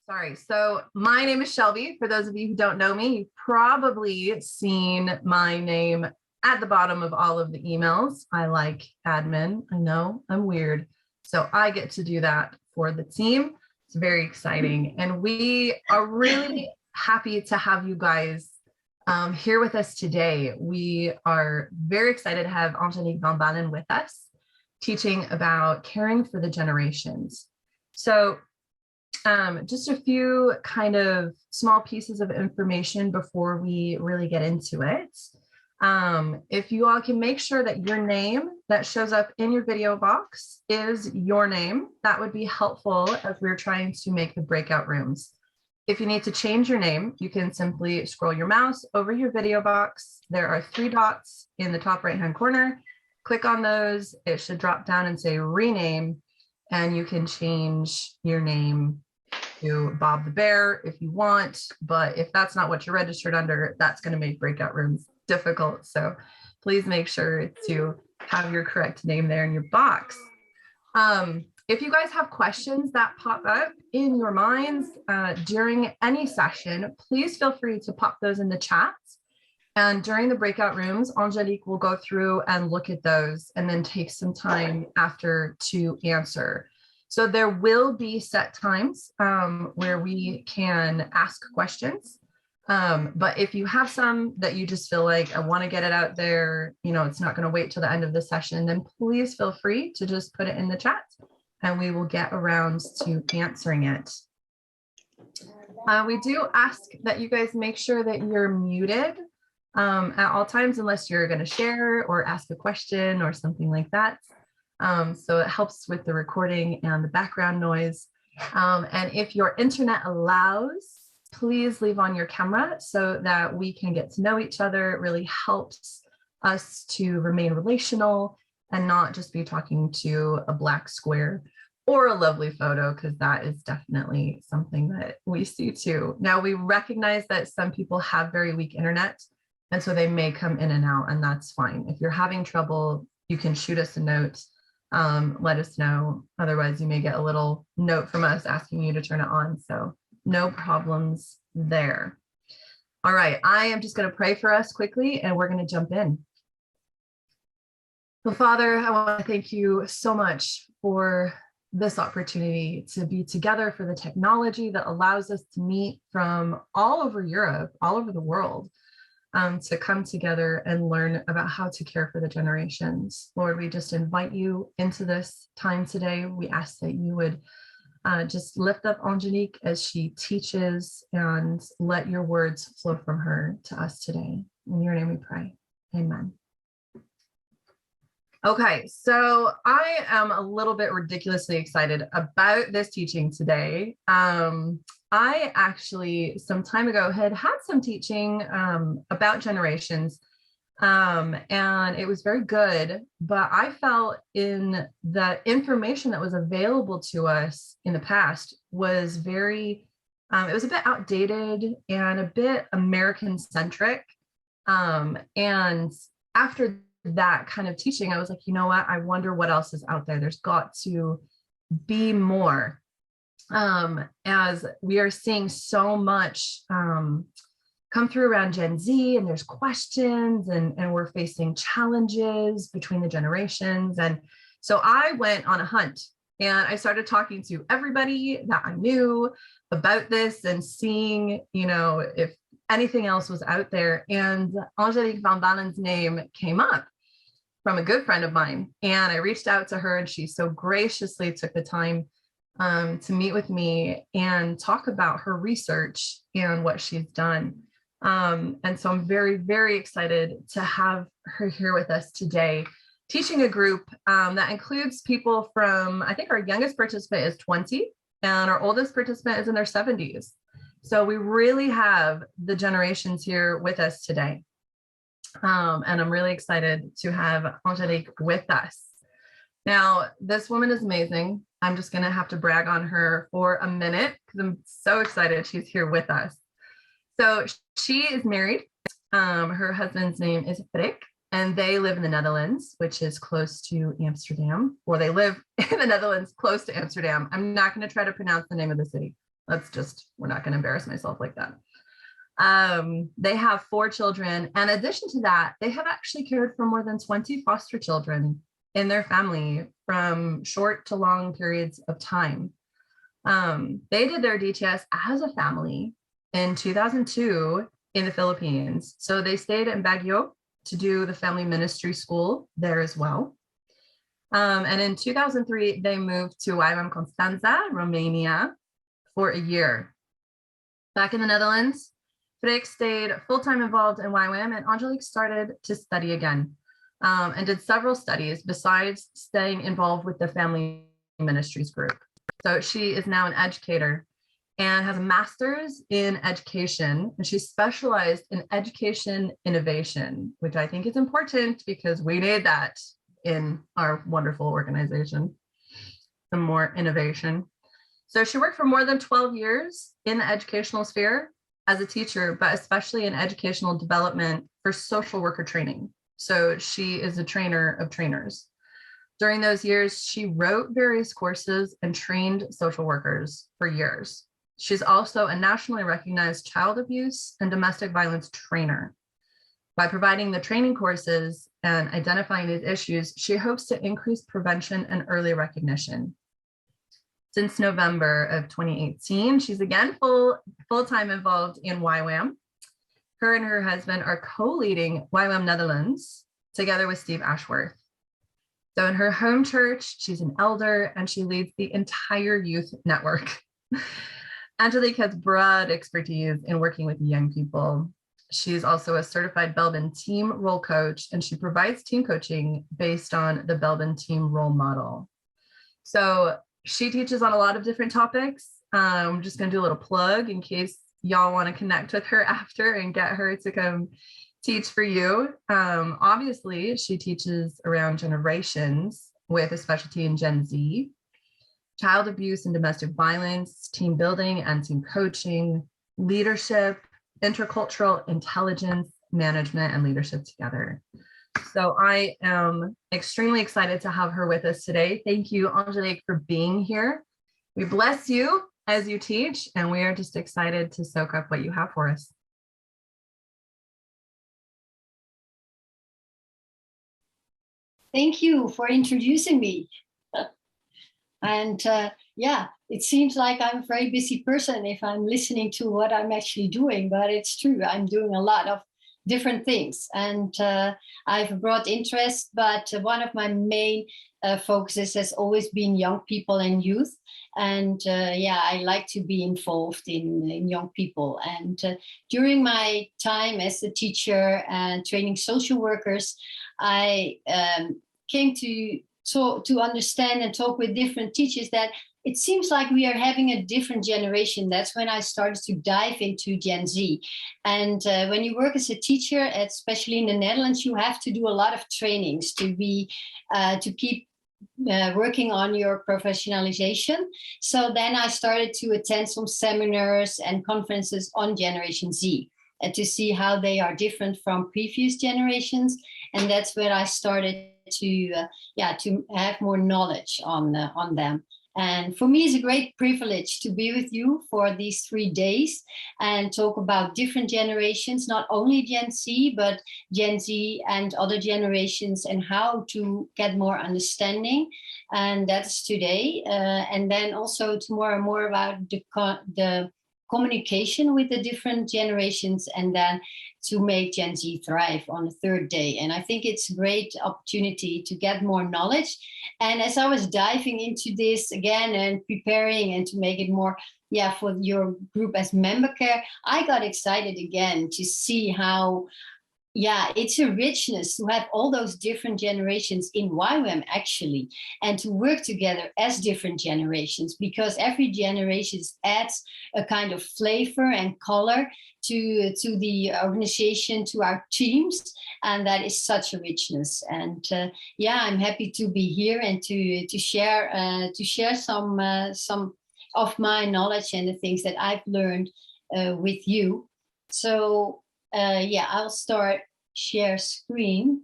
Sorry. So my name is Shelby. For those of you who don't know me, you've probably seen my name at the bottom of all of the emails. I like admin. I know I'm weird. So I get to do that for the team. It's very exciting. And we are really happy to have you guys here with us today. We are very excited to have Angelique Van Balen with us, teaching about caring for the generations. So just a few kind of small pieces of information before we really get into it. If you all can make sure that your name that shows up in your video box is your name, that would be helpful as we're trying to make the breakout rooms. If you need to change your name, you can simply scroll your mouse over your video box. There are 3 dots in the top right-hand corner. Click on those. It should drop down and say rename, and you can change your name to Bob the Bear if you want, but if that's not what you're registered under, that's going to make breakout rooms difficult. So please make sure to have your correct name there in your box. If you guys have questions that pop up in your minds during any session, please feel free to pop those in the chat. And during the breakout rooms, Angelique will go through and look at those and then take some time after to answer. So there will be set times where we can ask questions. But if you have some that you just feel like, I want to get it out there, you know, it's not going to wait till the end of the session, then please feel free to just put it in the chat and we will get around to answering it. We do ask that you guys make sure that you're muted at all times, unless you're going to share or ask a question or something like that. So it helps with the recording and the background noise. And if your internet allows, please leave on your camera so that we can get to know each other. It really helps us to remain relational and not just be talking to a black square or a lovely photo, because that is definitely something that we see too. Now, we recognize that some people have very weak internet, and so they may come in and out, and that's fine. If you're having trouble, you can shoot us a note. Let us know. Otherwise, you may get a little note from us asking you to turn it on. So no problems there. All right, I am just going to pray for us quickly, and we're going to jump in. So Father, I want to thank you so much for this opportunity to be together, for the technology that allows us to meet from all over Europe, all over the world, to come together and learn about how to care for the generations. Lord, we just invite you into this time today. We ask that you would just lift up Angelique as she teaches, and let your words flow from her to us today. In your name we pray. Amen. Okay, so I am a little bit ridiculously excited about this teaching today. I actually, some time ago, had some teaching about generations, and it was very good, but I felt in the information that was available to us in the past was very, it was a bit outdated and a bit American-centric. And after that kind of teaching, I was like, you know what, I wonder what else is out there. There's got to be more. As we are seeing so much come through around Gen Z, and there's questions, and we're facing challenges between the generations. And so I went on a hunt, and I started talking to everybody that I knew about this and seeing, you know, if anything else was out there. And Angelique Van Balen's name came up from a good friend of mine. And I reached out to her, and she so graciously took the time to meet with me and talk about her research and what she's done. And so I'm very, very excited to have her here with us today, teaching a group that includes people from, I think our youngest participant is 20, and our oldest participant is in their 70s. So we really have the generations here with us today. And I'm really excited to have Angelique with us. Now, this woman is amazing. I'm just going to have to brag on her for a minute because I'm so excited she's here with us. So she is married. Her husband's name is Frick, and they live in the Netherlands, which is close to Amsterdam, or they live in the Netherlands close to Amsterdam. I'm not going to try to pronounce the name of the city. We're not going to embarrass myself like that. They have 4 children. And in addition to that, they have actually cared for more than 20 foster children in their family from short to long periods of time. They did their DTS as a family in 2002 in the Philippines. So they stayed in Baguio to do the family ministry school there as well. And in 2003, they moved to YWAM Constanza, Romania, for a year. Back in the Netherlands, Freek stayed full-time involved in YWAM, and Angelique started to study again, and did several studies besides staying involved with the family ministries group. So she is now an educator and has a master's in education, and she's specialized in education innovation, which I think is important because we need that in our wonderful organization, some more innovation. So she worked for more than 12 years in the educational sphere as a teacher, but especially in educational development for social worker training. So she is a trainer of trainers. During those years, she wrote various courses and trained social workers for years. She's also a nationally recognized child abuse and domestic violence trainer. By providing the training courses and identifying these issues, she hopes to increase prevention and early recognition. Since November of 2018, she's again full-time involved in YWAM. Her and her husband are co-leading YWAM Netherlands together with Steve Ashworth. So in her home church, she's an elder and she leads the entire youth network. Angelique has broad expertise in working with young people. She's also a certified Belbin team role coach, and she provides team coaching based on the Belbin team role model. So she teaches on a lot of different topics. I'm just going to do a little plug in case y'all want to connect with her after and get her to come teach for you. Obviously, she teaches around generations with a specialty in Gen Z, child abuse and domestic violence, team building and team coaching, leadership, intercultural intelligence, management, and leadership together. So I am extremely excited to have her with us today. Thank you, Angelique, for being here. We bless you as you teach, and we are just excited to soak up what you have for us. Thank you for introducing me. And yeah, it seems like I'm a very busy person if I'm listening to what I'm actually doing, but it's true. I'm doing a lot of different things, and I have a broad interest, but one of my main focuses has always been young people and youth. And yeah, I like to be involved in young people. And during my time as a teacher and training social workers, I came to understand and talk with different teachers that it seems like we are having a different generation. That's when I started to dive into Gen Z. And when you work as a teacher, especially in the Netherlands, you have to do a lot of trainings to keep working on your professionalization. So then I started to attend some seminars and conferences on Generation Z and to see how they are different from previous generations. And that's where I started to have more knowledge on them. And for me, it's a great privilege to be with you for these 3 days and talk about different generations, not only Gen Z, but Gen Z and other generations, and how to get more understanding. And that's today. And then also tomorrow more about the communication with the different generations, and then to make Gen Z thrive on the 3rd day. And I think it's a great opportunity to get more knowledge. And as I was diving into this again and preparing and to make it more, for your group as member care, I got excited again to see how, it's a richness to have all those different generations in YWAM actually, and to work together as different generations, because every generation adds a kind of flavor and color to the organization, to our teams, and that is such a richness. And I'm happy to be here and to share some of my knowledge and the things that I've learned with you. So I'll start share screen.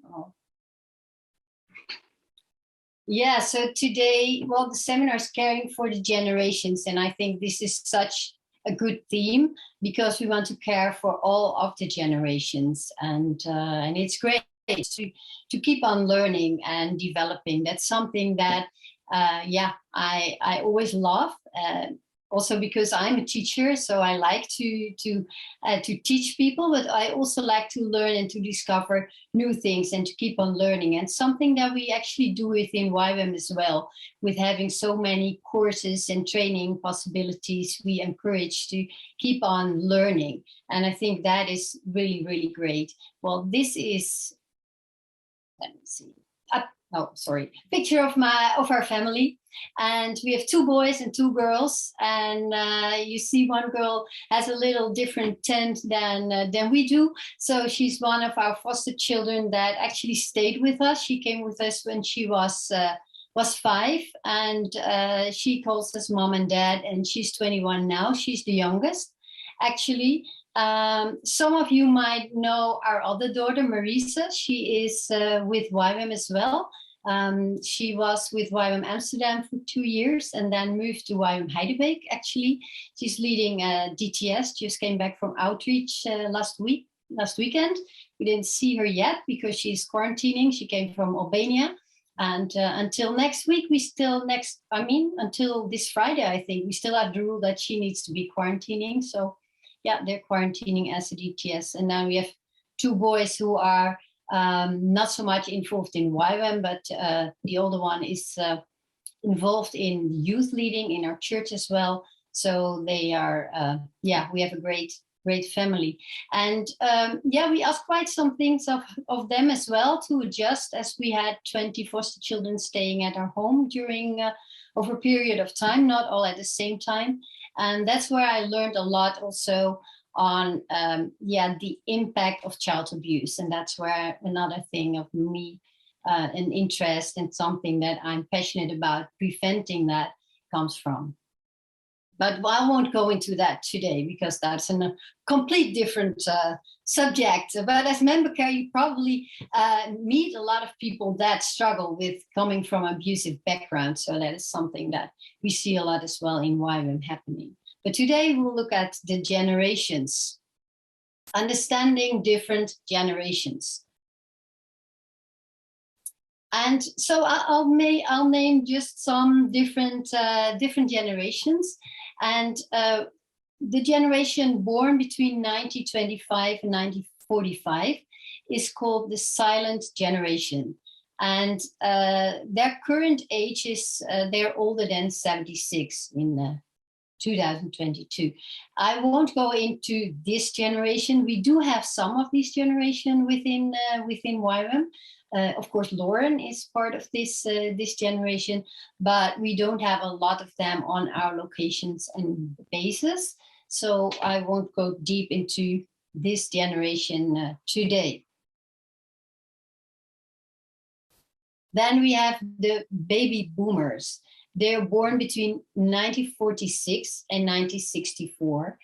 Yeah, so today, well, the seminar is caring for the generations, and I think this is such a good theme because we want to care for all of the generations, and it's great to keep on learning and developing. That's something that, yeah, I always love. Also because I'm a teacher, so I like to teach people, but I also like to learn and to discover new things and to keep on learning. And something that we actually do within YWAM as well, with having so many courses and training possibilities, we encourage to keep on learning. And I think that is really, really great. Well, this is, let me see. Oh, sorry. Picture of our family, and we have 2 boys and 2 girls. And you see, one girl has a little different tent than we do. So she's one of our foster children that actually stayed with us. She came with us when she was 5, and she calls us mom and dad. And she's 21 now. She's the youngest, actually. Some of you might know our other daughter, Marisa. She is with YWAM as well. She was with YWAM Amsterdam for 2 years and then moved to YWAM Heidelberg, actually. She's leading DTS, just came back from outreach last weekend. We didn't see her yet because she's quarantining. She came from Albania. And until next week, until this Friday, I think, we still have the rule that she needs to be quarantining. So yeah, they're quarantining as a DTS. And now we have 2 boys who are not so much involved in YWAM, but the older one is involved in youth leading in our church as well. So they are, we have a great family. And we asked quite some things of them as well to adjust, as we had 20 foster children staying at our home during over a period of time, not all at the same time. And that's where I learned a lot also on the impact of child abuse. And that's where another thing of me, an interest and something that I'm passionate about preventing that comes from. But I won't go into that today because that's a complete different subject. But as member care, you probably meet a lot of people that struggle with coming from abusive backgrounds. So that is something that we see a lot as well in YWAM happening. But today we'll look at the generations, understanding different generations. And so I'll name just some different generations. And the generation born between 1925 and 1945 is called the silent generation. And their current age is, they're older than 76 in 2022. I won't go into this generation. We do have some of this generation within YWAM. Of course, Lauren is part of this generation, but we don't have a lot of them on our locations and bases. So I won't go deep into this generation today. Then we have the baby boomers. They're born between 1946 and 1964.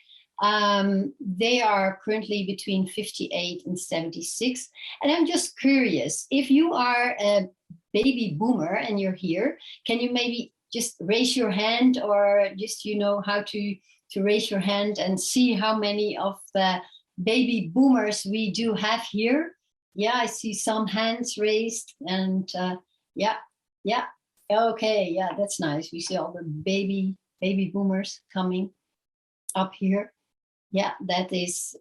They are currently between 58 and 76. And I'm just curious, if you are a baby boomer and you're here, can you maybe just raise your hand, or just, how to raise your hand and see how many of the baby boomers we do have here? Yeah, I see some hands raised, and yeah. Okay, yeah, that's nice. We see all the baby boomers coming up here. Yeah, that is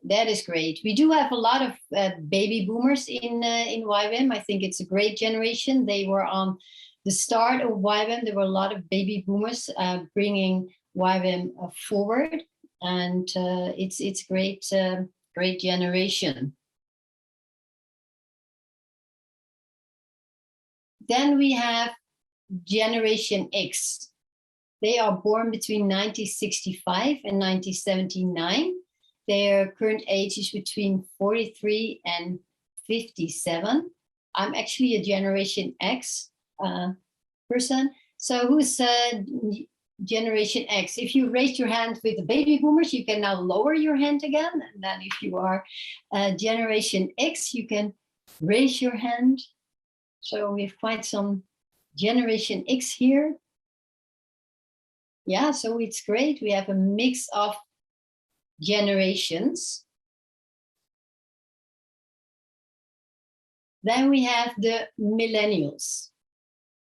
great. We do have a lot of baby boomers in YWAM. I think it's a great generation. They were on the start of YWAM. There were a lot of baby boomers bringing YWAM forward, and it's great generation. Then we have Generation X. They are born between 1965 and 1979. Their current age is between 43 and 57. I'm actually a Generation X person. So who's Generation X? If you raise your hand with the baby boomers, you can now lower your hand again. And then if you are Generation X, you can raise your hand. So we have quite some Generation X here. Yeah, so it's great. We have a mix of generations. Then we have the millennials,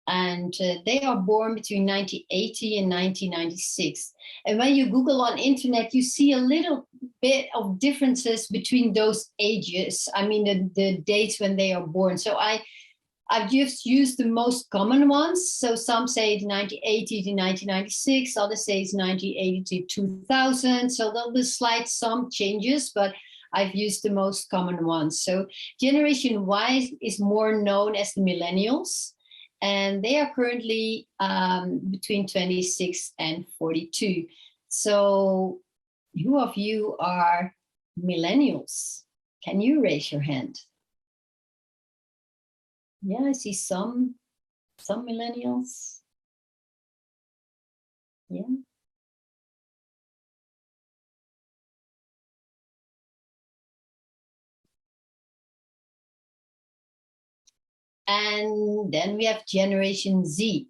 and they are born between 1980 and 1996. And when you Google on internet, you see a little bit of differences between those ages. I mean, the dates when they are born. So I've just used the most common ones. So some say it's 1980 to 1996, others say it's 1980 to 2000. So there'll be slight some changes, but I've used the most common ones. So Generation Y is more known as the millennials, and they are currently between 26 and 42. So who of you are millennials? Can you raise your hand? Yeah, I see some millennials. Yeah. And then we have Generation Z,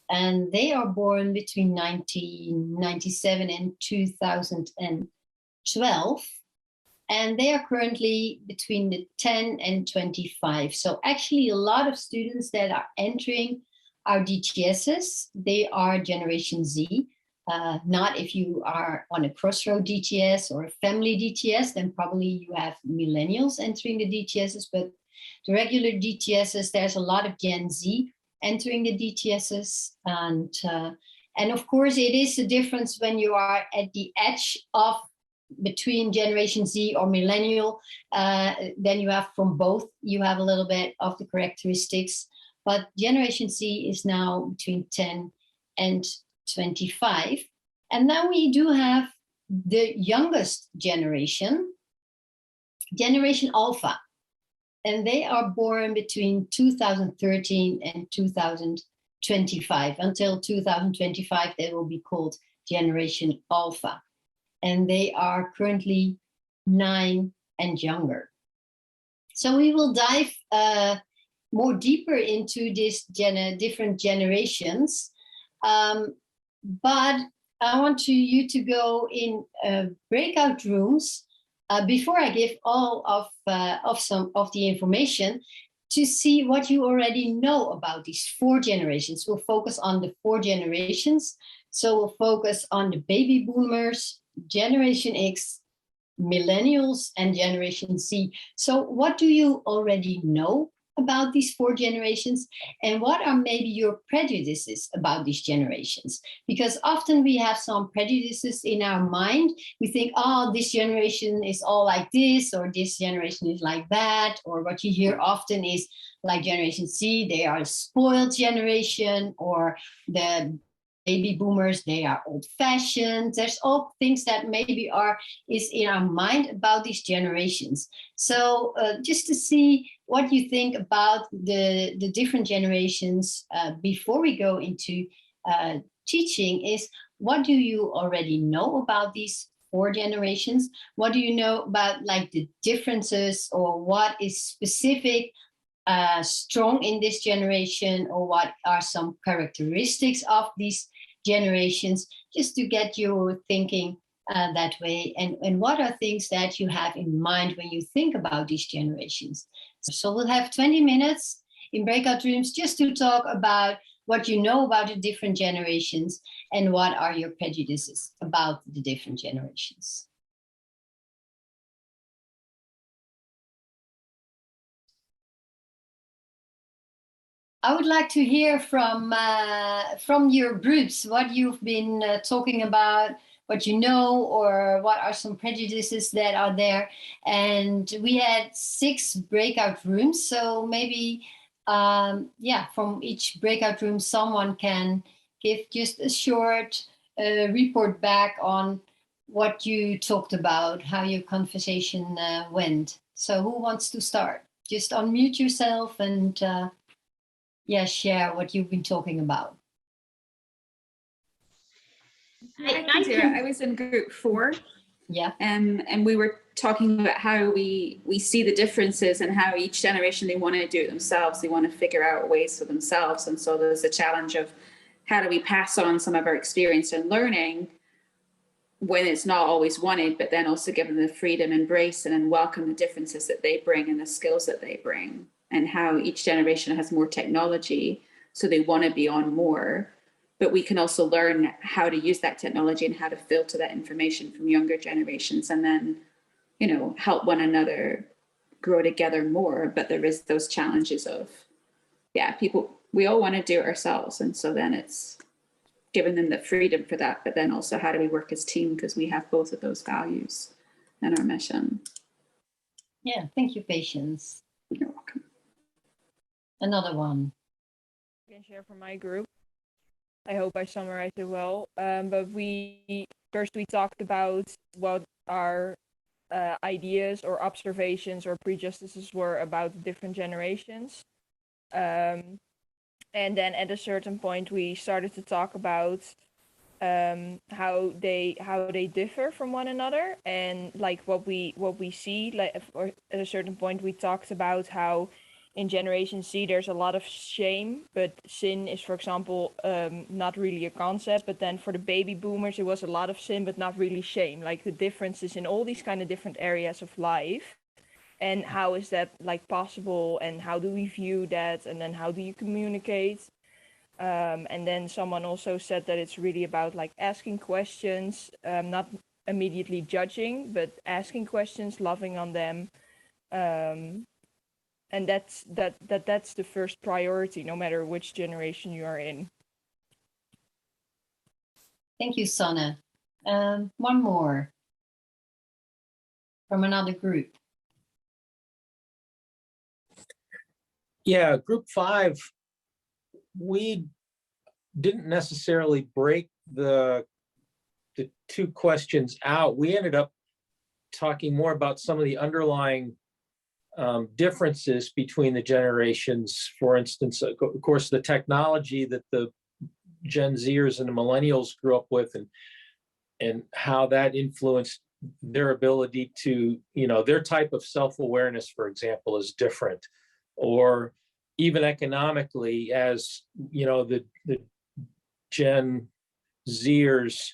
and they are born between 1997 and 2012. And they are currently between the 10 and 25. So actually a lot of students that are entering our DTSs, they are Generation Z. Not if you are on a crossroad DTS or a family DTS, then probably you have millennials entering the DTSs, but the regular DTSs, there's a lot of Gen Z entering the DTSs. And of course, it is a difference when you are at the edge of between Generation Z or millennial, then you have from both, you have a little bit of the characteristics. But Generation Z is now between 10 and 25. And then we do have the youngest generation, Generation Alpha. And they are born between 2013 and 2025. Until 2025, they will be called Generation Alpha. And they are currently 9 and younger. So we will dive more deeper into these different generations. But I want you to go in breakout rooms before I give all of some of the information, to see what you already know about these 4 generations. We'll focus on the 4 generations. So we'll focus on the baby boomers, Generation X, millennials, and Generation Z. So what do you already know about these 4 generations, and what are maybe your prejudices about these generations? Because often we have some prejudices in our mind. We think, oh, this generation is all like this, or this generation is like that, or what you hear often is like Generation Z, they are a spoiled generation, or the baby boomers, they are old-fashioned. There's all things that maybe is in our mind about these generations. So just to see what you think about the different generations before we go into teaching is, what do you already know about these 4 generations? What do you know about like the differences, or what is specific strong in this generation, or what are some characteristics of these generations, just to get you thinking that way, and what are things that you have in mind when you think about these generations. So we'll have 20 minutes in breakout rooms just to talk about what you know about the different generations and what are your prejudices about the different generations. I would like to hear from your groups what you've been talking about, what you know, or what are some prejudices that are there. And we had 6 breakout rooms, so maybe from each breakout room someone can give just a short report back on what you talked about, how your conversation went. So who wants to start? Just unmute yourself and share what you've been talking about. I was in group 4. Yeah. And we were talking about how we see the differences and how each generation, they want to do it themselves. They want to figure out ways for themselves. And so there's a challenge of how do we pass on some of our experience and learning when it's not always wanted, but then also give them the freedom, embrace and welcome the differences that they bring and the skills that they bring, and how each generation has more technology. So they want to be on more, but we can also learn how to use that technology and how to filter that information from younger generations, and then, you know, help one another grow together more. But there is those challenges of, we all want to do it ourselves. And so then it's giving them the freedom for that, but then also how do we work as a team, because we have both of those values in our mission. Yeah, thank you, Patience. You're welcome. Another one. I can share from my group. I hope I summarized it well. But we talked about what our ideas or observations or prejudices were about the different generations. And then at a certain point, we started to talk about how they differ from one another, and like what we see. Like, or at a certain point, we talked about how in Generation Z there's a lot of shame, but sin is, for example, not really a concept. But then for the baby boomers, it was a lot of sin, but not really shame. Like the differences in all these kind of different areas of life. And how is that like possible, and how do we view that, and then how do you communicate? And then someone also said that it's really about like asking questions, not immediately judging, but asking questions, loving on them, and that's the first priority, no matter which generation you are in. Thank you, Sanne. One more from another group. Yeah, group 5, we didn't necessarily break the two questions out. We ended up talking more about some of the underlying differences between the generations. For instance, of course, the technology that the Gen Zers and the millennials grew up with, and how that influenced their ability to, you know, their type of self-awareness, for example, is different. Or even economically, as you know, the Gen Zers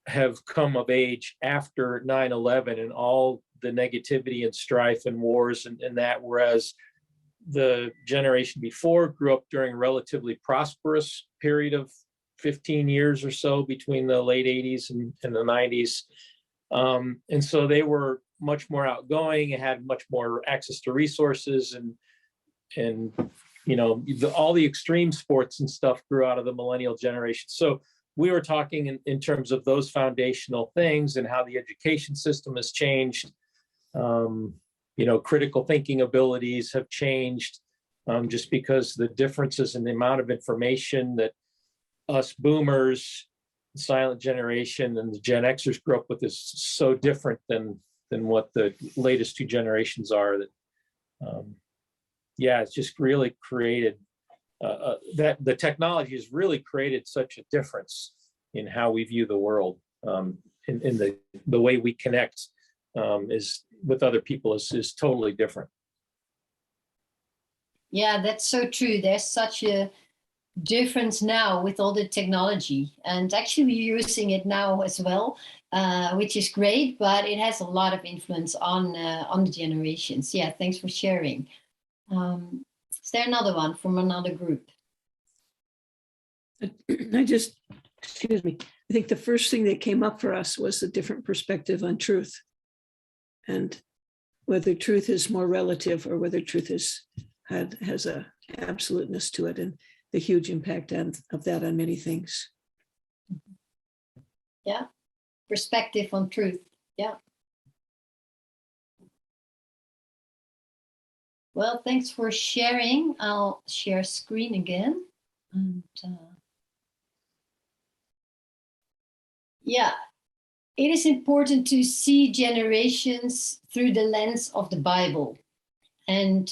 have come of age after 9/11 and all the negativity and strife and wars and that, whereas the generation before grew up during a relatively prosperous period of 15 years or so between the late 80s and the 90s. And so they were much more outgoing and had much more access to resources, and you know, all the extreme sports and stuff grew out of the millennial generation. So we were talking in terms of those foundational things and how the education system has changed. You know, critical thinking abilities have changed, just because the differences in the amount of information that us boomers, the silent generation, and the Gen Xers grew up with is so different than what the latest two generations are. That yeah, it's just really created that the technology has really created such a difference in how we view the world, in the way we connect is with other people is totally different. Yeah, that's so true. There's such a difference now with all the technology, and actually we're using it now as well, which is great, but it has a lot of influence on the generations. Yeah, thanks for sharing. Is there another one from another group? Excuse me, I think the first thing that came up for us was a different perspective on truth, and whether truth is more relative or whether truth has a absoluteness to it, and the huge impact of that on many things. Yeah, perspective on truth. Yeah. Well, thanks for sharing. I'll share screen again. And, yeah, it is important to see generations through the lens of the Bible. And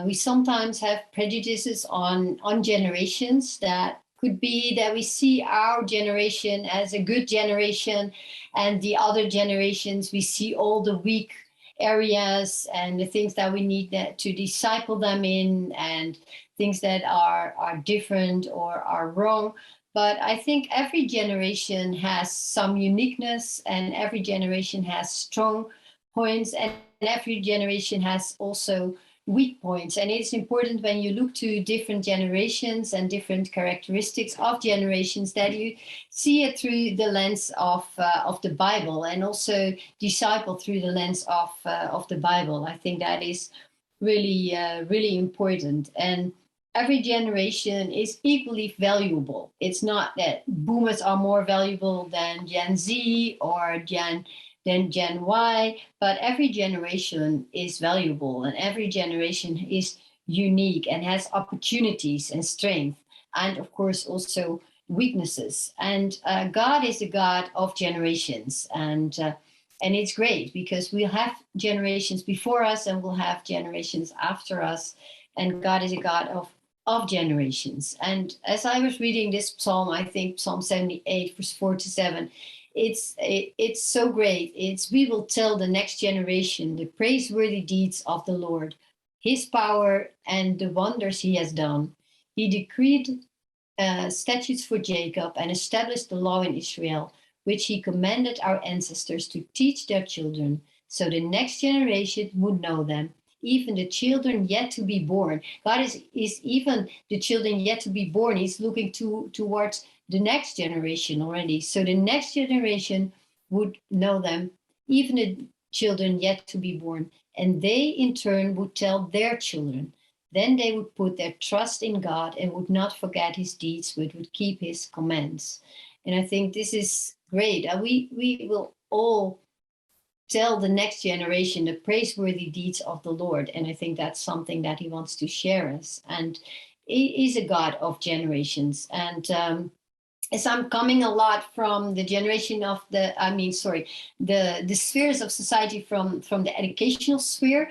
we sometimes have prejudices on generations that could be that we see our generation as a good generation, and the other generations, we see all the weak areas and the things that we need to disciple them in, and things that are different or are wrong. But I think every generation has some uniqueness, and every generation has strong points, and every generation has also weak points. And it's important when you look to different generations and different characteristics of generations that you see it through the lens of the Bible, and also disciple through the lens of the Bible. I think that is really really important. And every generation is equally valuable. It's not that boomers are more valuable than Gen Z or Gen Y, but every generation is valuable, and every generation is unique and has opportunities and strength, and of course also weaknesses. And God is a God of generations, and it's great because we'll have generations before us and we'll have generations after us, and God is a God of generations. And as I was reading this psalm, I think Psalm 78, verse 4-7, it's so great. We will tell the next generation the praiseworthy deeds of the Lord, his power and the wonders he has done. He decreed statutes for Jacob and established the law in Israel, which he commanded our ancestors to teach their children, so the next generation would know them, even the children yet to be born. God is even the children yet to be born. He's looking towards the next generation already. So the next generation would know them, even the children yet to be born. And they in turn would tell their children. Then they would put their trust in God and would not forget his deeds, but would keep his commands. And I think this is great. We will all tell the next generation the praiseworthy deeds of the Lord. And I think that's something that he wants to share us. And he is a God of generations. And as I'm coming a lot from the generation of the spheres of society from the educational sphere,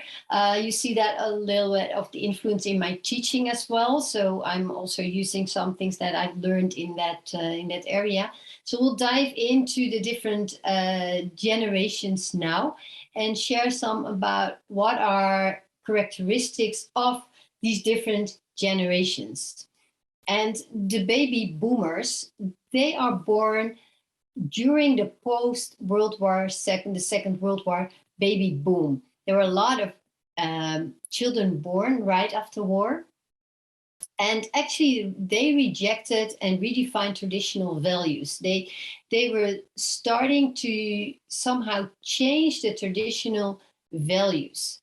you see that a little bit of the influence in my teaching as well. So I'm also using some things that I've learned in that area. So we'll dive into the different generations now and share some about what are characteristics of these different generations. And the baby boomers, they are born during the post-World War II, the Second World War baby boom. There were a lot of children born right after war. And actually, they rejected and redefined traditional values. They were starting to somehow change the traditional values.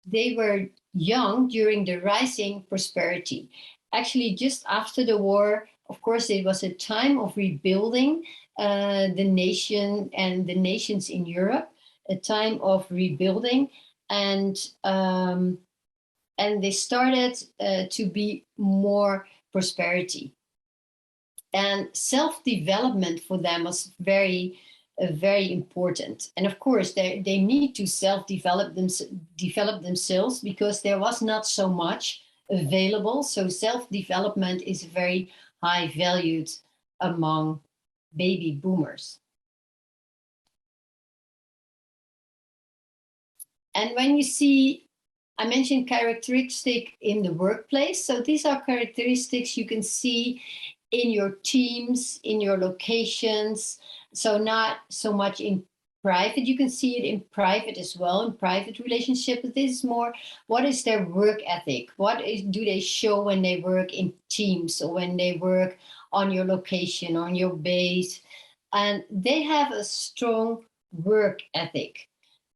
They were young during the rising prosperity. Actually, just after the war, of course, it was a time of rebuilding the nation and the nations in Europe, a time of rebuilding, and they started to be more prosperity. And self-development for them was very important. And of course, they need to self-develop themselves because there was not so much available. So self-development is very high valued among baby boomers. And when you see, I mentioned characteristic in the workplace. So these are characteristics you can see in your teams, in your locations. So not so much in private. You can see it in private as well, in private relationships. But this is more, what is their work ethic? Do they show when they work in teams or when they work on your location, on your base? And they have a strong work ethic.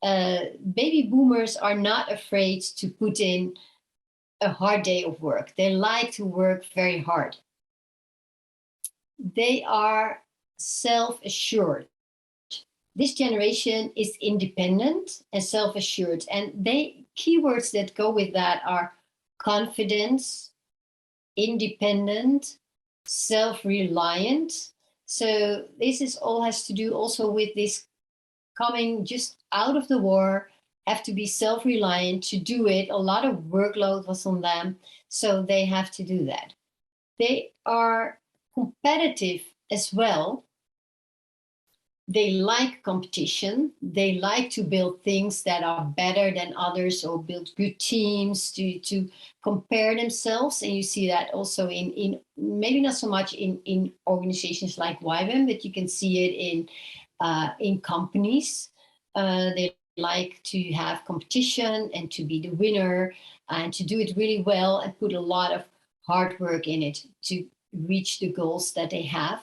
Baby boomers are not afraid to put in a hard day of work. They like to work very hard. They are self-assured. This generation is independent and self-assured. And keywords that go with that are confidence, independent, self-reliant. So this all has to do also with this coming just out of the war, have to be self-reliant to do it. A lot of workload was on them, so they have to do that. They are competitive as well. They like competition. They like to build things that are better than others, or build good teams to compare themselves. And you see that also in maybe not so much in organizations like YWAM, but you can see it in companies. They like to have competition and to be the winner and to do it really well and put a lot of hard work in it to reach the goals that they have.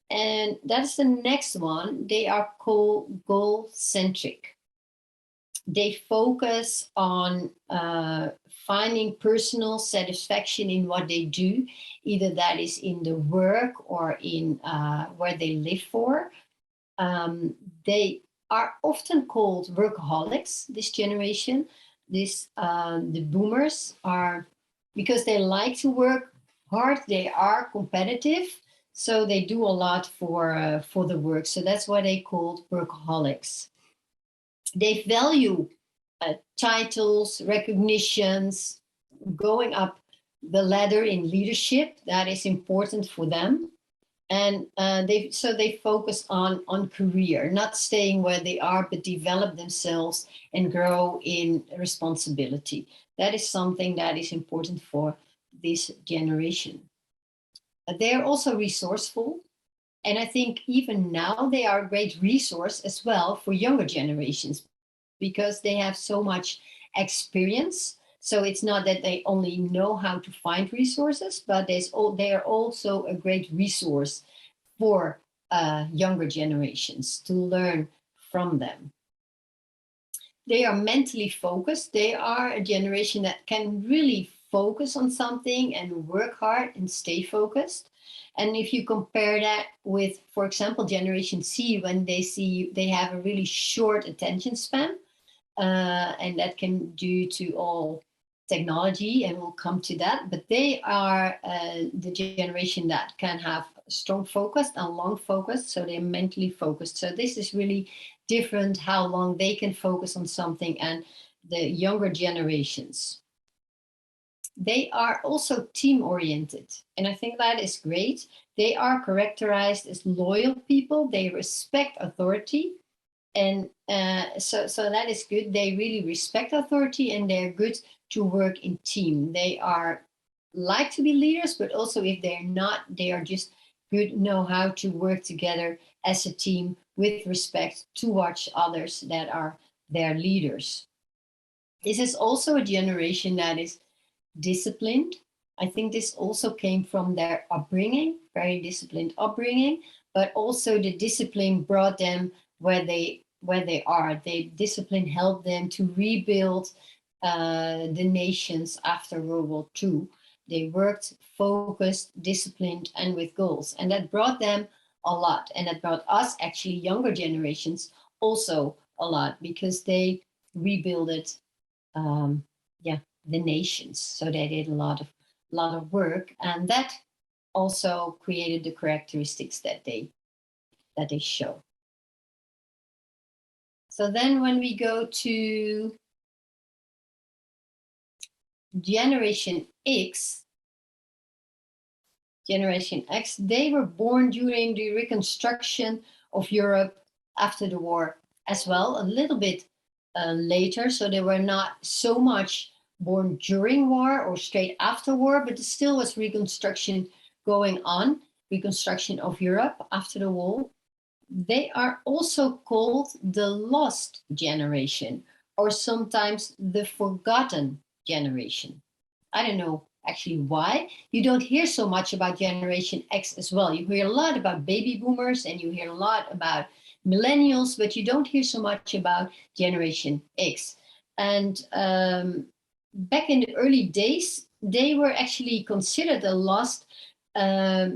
And that's the next one. They are called goal-centric. They focus on finding personal satisfaction in what they do, either that is in the work or in where they live for. They are often called workaholics, this generation. The boomers are, because they like to work hard, they are competitive. So they do a lot for the work. So that's why they called workaholics. They value titles, recognitions, going up the ladder in leadership. That is important for them. And they focus on career, not staying where they are, but develop themselves and grow in responsibility. That is something that is important for this generation. They're also resourceful. And I think even now they are a great resource as well for younger generations, because they have so much experience. So it's not that they only know how to find resources, but they are also a great resource for younger generations to learn from them. They are mentally focused. They are a generation that can really focus on something and work hard and stay focused. And if you compare that with, for example, Generation C, when they have a really short attention span, and that can due to all technology, and we'll come to that, but they are the generation that can have strong focus and long focus, so they're mentally focused. So this is really different, how long they can focus on something, and the younger generations. They are also team-oriented, and I think that is great. They are characterized as loyal people. They respect authority, and so that is good. They really respect authority, and they're good to work in team. They are like to be leaders, but also if they're not, they are just good, know how to work together as a team with respect towards others that are their leaders. This is also a generation that is disciplined. I think this also came from their upbringing, very disciplined upbringing, but also the discipline brought them where they are. The discipline helped them to rebuild the nations after World War II. They worked focused, disciplined, and with goals. And that brought them a lot. And that brought us, actually, younger generations, also a lot, because they rebuilded the nations. So they did a lot of work. And that also created the characteristics that they show. So then when we go to Generation X, they were born during the reconstruction of Europe after the war as well, a little bit later. So they were not so much born during war or straight after war, but there still was reconstruction going on, reconstruction of Europe after the war. They are also called the lost generation, or sometimes the forgotten generation. I don't know actually why. You don't hear so much about Generation X as well. You hear a lot about baby boomers and you hear a lot about millennials, but you don't hear so much about Generation X. And back in the early days, they were actually considered a lost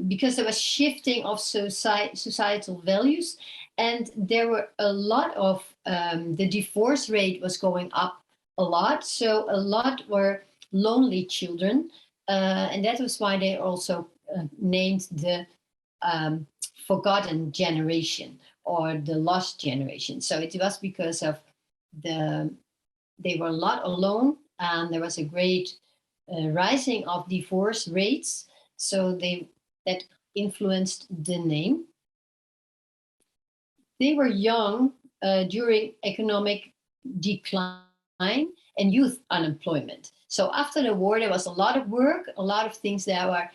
because there was shifting of societal values, and there were a lot of the divorce rate was going up a lot. So a lot were lonely children, and that was why they also named the forgotten generation or the lost generation. So it was because of they were a lot alone, and there was a great rising of divorce rates. So that influenced the name. They were young during economic decline and youth unemployment. So after the war, there was a lot of work, a lot of things that were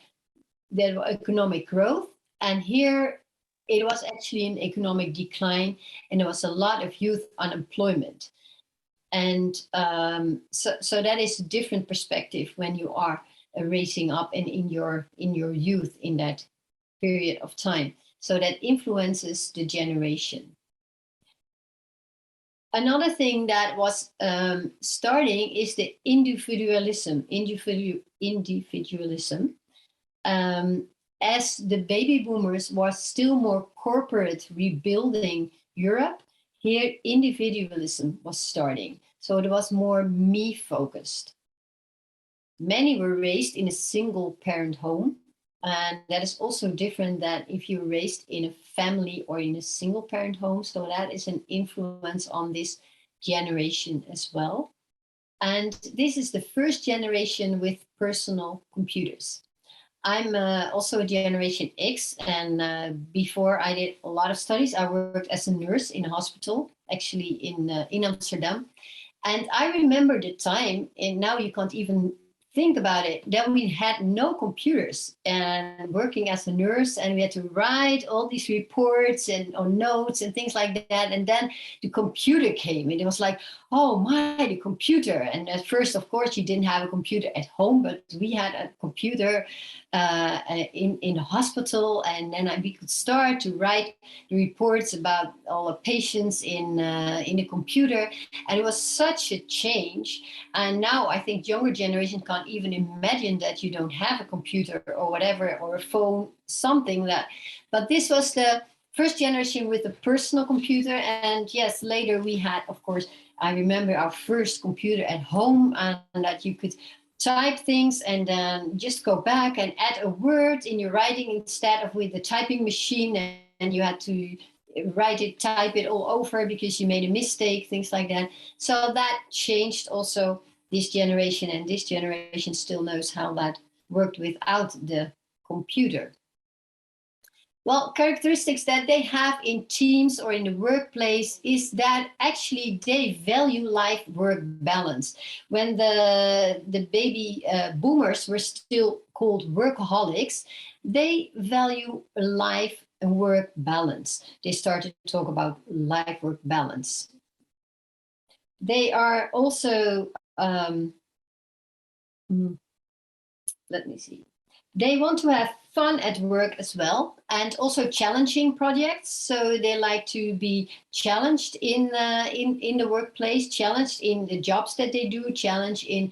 economic growth. And here it was actually an economic decline, and there was a lot of youth unemployment. And so that is a different perspective when you are raising up and in your youth in that period of time. So that influences the generation. Another thing that was starting is the individualism. As the baby boomers were still more corporate rebuilding Europe, here individualism was starting. So it was more me focused. Many were raised in a single parent home. And that is also different than if you're raised in a family or in a single parent home. So that is an influence on this generation as well. And this is the first generation with personal computers. I'm also a Generation X, and before I did a lot of studies, I worked as a nurse in a hospital, actually in Amsterdam. And I remember the time, and now you can't even think about it, that we had no computers and working as a nurse, and we had to write all these reports and or notes and things like that. And then the computer came and it was like, oh my, the computer. And at first, of course, you didn't have a computer at home, but we had a computer in the hospital, and then we could start to write the reports about all the patients in the computer. And it was such a change. And now I think younger generation can't even imagine that you don't have a computer or whatever, or a phone, something that. But this was the first generation with a personal computer. And yes, later we had, of course, I remember our first computer at home, and that you could type things and then just go back and add a word in your writing instead of with the typing machine, and you had to type it all over because you made a mistake, things like that. So that changed also this generation, and this generation still knows how that worked without the computer. Well, characteristics that they have in teams or in the workplace is that actually they value life-work balance. When the baby boomers were still called workaholics, they value life and work balance. They started to talk about life-work balance. They are also, let me see. They want to have fun at work as well, and also challenging projects. So they like to be challenged in the workplace, challenged in the jobs that they do, challenged in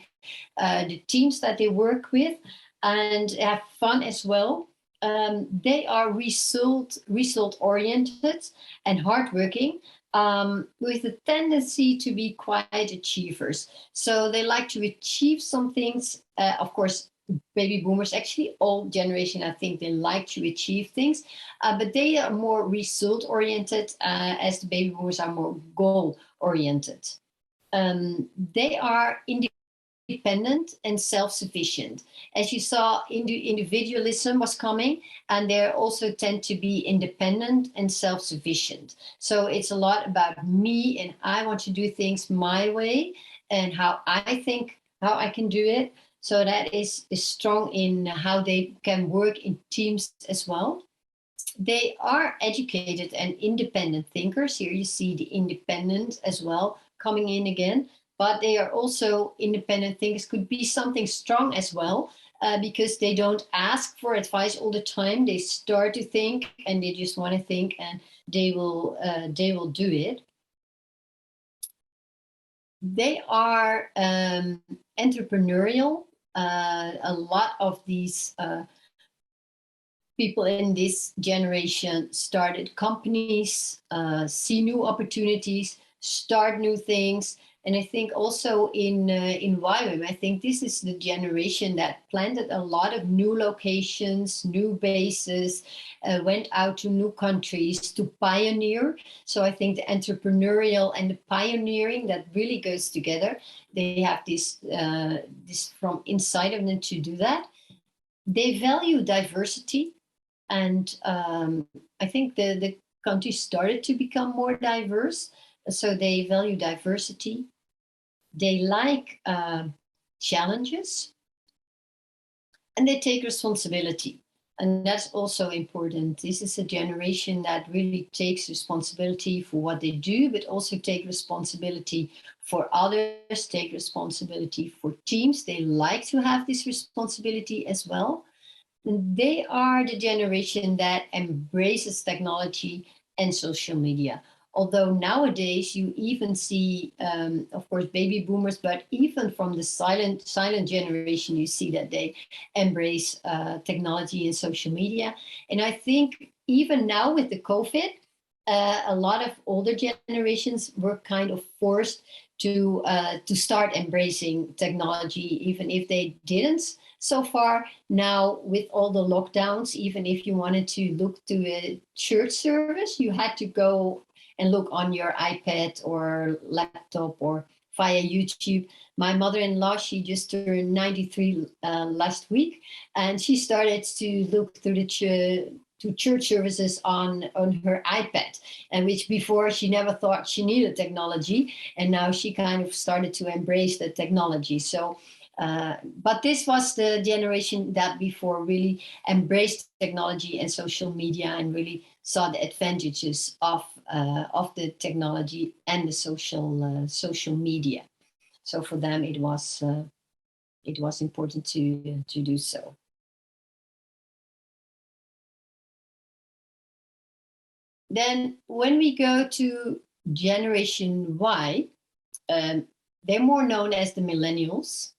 the teams that they work with, and have fun as well. They are result oriented and hardworking, with a tendency to be quiet achievers. So they like to achieve some things, of course. Baby boomers, actually all generation, I think they like to achieve things, but they are more result oriented, as the baby boomers are more goal oriented. They are independent and self-sufficient. As you saw, individualism was coming, and they also tend to be independent and self-sufficient. So it's a lot about me, and I want to do things my way and how I think how I can do it. So that is strong in how they can work in teams as well. They are educated and independent thinkers. Here you see the independent as well coming in again. But they are also independent thinkers, could be something strong as well, because they don't ask for advice all the time. They start to think, and they just want to think, and they will do it. They are entrepreneurial. A lot of these people in this generation started companies, see new opportunities, start new things. And I think also in YWAM, I think this is the generation that planted a lot of new locations, new bases, went out to new countries to pioneer. So I think the entrepreneurial and the pioneering, that really goes together. They have this from inside of them to do that. They value diversity. And I think the country started to become more diverse. So they value diversity. They like challenges, and they take responsibility. And that's also important. This is a generation that really takes responsibility for what they do, but also take responsibility for others, take responsibility for teams. They like to have this responsibility as well. And they are the generation that embraces technology and social media. Although nowadays you even see, of course, baby boomers, but even from the silent generation, you see that they embrace technology and social media. And I think even now with the COVID, a lot of older generations were kind of forced to start embracing technology, even if they didn't so far. Now, with all the lockdowns, even if you wanted to look to a church service, you had to go and look on your iPad or laptop or via YouTube. My mother-in-law, she just turned 93 last week, and she started to look through the church services on her iPad, and which before she never thought she needed technology, and now she kind of started to embrace the technology. So but this was the generation that before really embraced technology and social media and really saw the advantages of the technology and the social media. So for them, it was important to do so. Then when we go to Generation Y, they're more known as the millennials.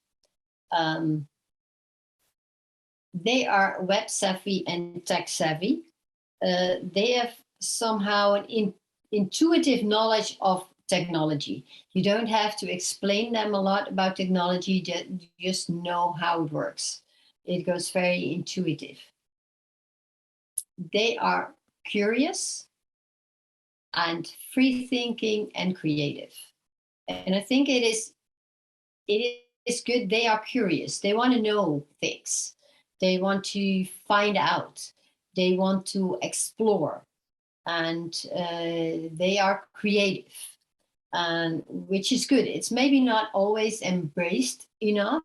They are web savvy and tech savvy. They have somehow an intuitive knowledge of technology. You don't have to explain them a lot about technology, you just know how it works. It goes very intuitive. They are curious and free thinking and creative. And I think it is good. They are curious. They want to know things. They want to find out. They want to explore. And they are creative, and which is good. It's maybe not always embraced enough,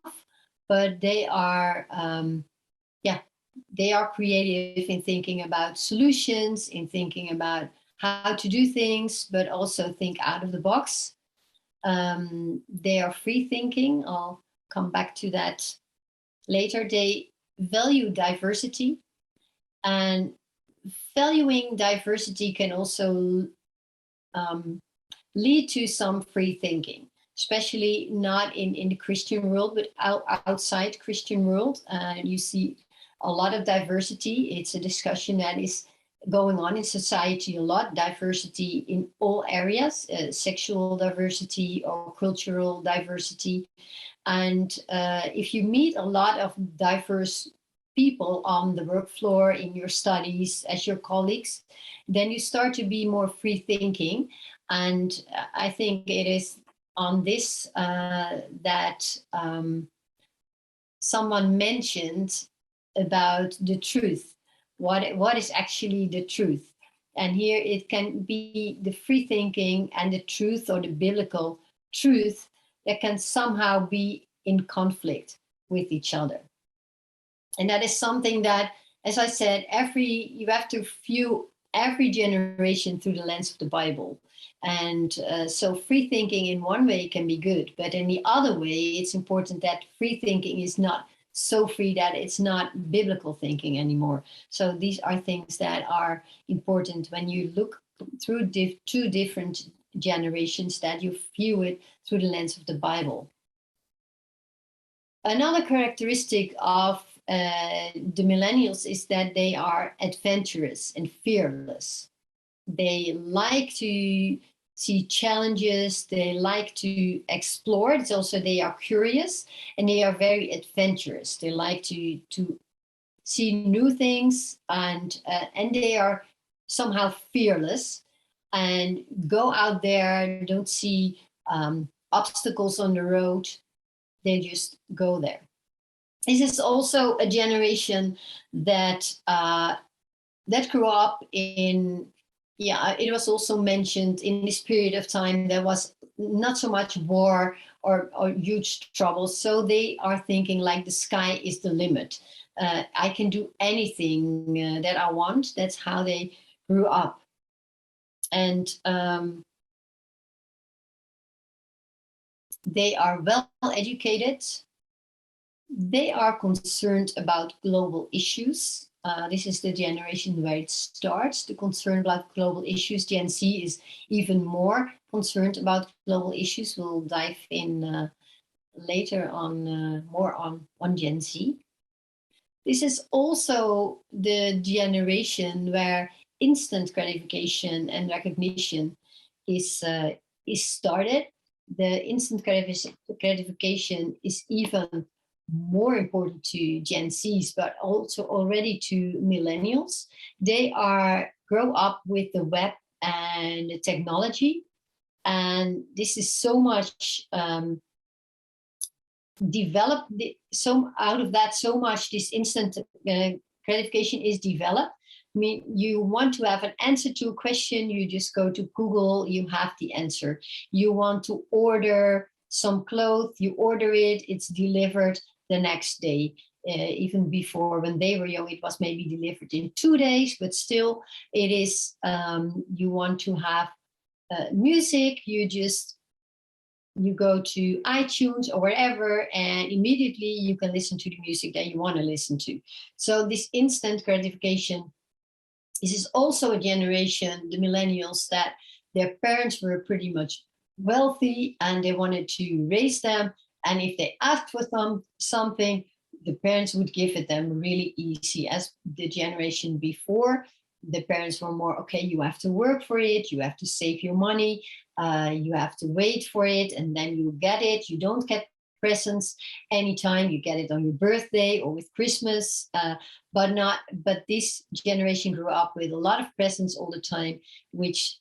but they are, they are creative in thinking about solutions, in thinking about how to do things, but also think out of the box. They are free thinking. I'll come back to that later. They value diversity, and valuing diversity can also lead to some free thinking, especially not in the Christian world, but outside Christian world. You see a lot of diversity. It's a discussion that is going on in society a lot. Diversity in all areas, sexual diversity or cultural diversity. And if you meet a lot of diverse people on the work floor, in your studies, as your colleagues, then you start to be more free thinking. And I think it is on this that someone mentioned about the truth. What is actually the truth? And here it can be the free thinking and the truth, or the biblical truth, that can somehow be in conflict with each other. And that is something that, as I said, you have to view every generation through the lens of the Bible. And so free thinking in one way can be good, but in the other way, it's important that free thinking is not so free that it's not biblical thinking anymore. So these are things that are important when you look through two different generations, that you view it through the lens of the Bible. Another characteristic of the millennials is that they are adventurous and fearless. They like to see challenges. They like to explore. It's also, they are curious, and they are very adventurous. They like to see new things, and they are somehow fearless and go out there, don't see obstacles on the road. They just go there. This is also a generation that that grew up in, yeah, it was also mentioned in this period of time, there was not so much war or huge troubles. So they are thinking like the sky is the limit. I can do anything that I want. That's how they grew up. And they are well educated. They are concerned about global issues. This is the generation where it starts, the concern about global issues. Gen Z is even more concerned about global issues. We'll dive in later on, more on Gen Z. This is also the generation where instant gratification and recognition is started. The instant gratification is even more important to Gen Zs, but also already to millennials. They grow up with the web and the technology, and this is so much developed. So out of that, so much this instant gratification is developed. I mean, you want to have an answer to a question, you just go to Google, you have the answer. You want to order some clothes, you order it, it's delivered the next day. Even before, when they were young, it was maybe delivered in 2 days, but still it is, you want to have music, you go to iTunes or wherever, and immediately you can listen to the music that you want to listen to. So this instant gratification, this is also a generation, the millennials, that their parents were pretty much wealthy and they wanted to raise them. And if they asked for something, the parents would give it them really easy. As the generation before, the parents were more, okay, you have to work for it, you have to save your money, you have to wait for it, and then you get it. You don't get presents anytime, you get it on your birthday or with Christmas, but this generation grew up with a lot of presents all the time, which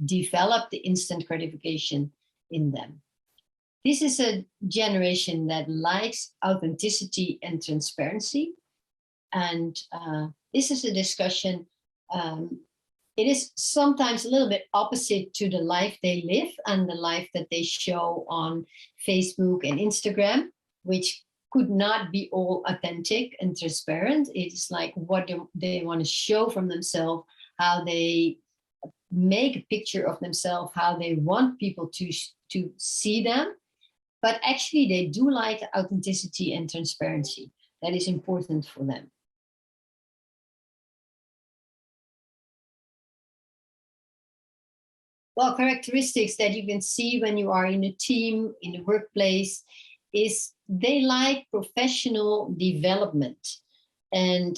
developed the instant gratification in them. This is a generation that likes authenticity and transparency. And this is a discussion. It is sometimes a little bit opposite to the life they live and the life that they show on Facebook and Instagram, which could not be all authentic and transparent. It's like what they want to show from themselves, how they make a picture of themselves, how they want people to see them. But actually, they do like authenticity and transparency. That is important for them. Well, characteristics that you can see when you are in a team, in the workplace, is they like professional development and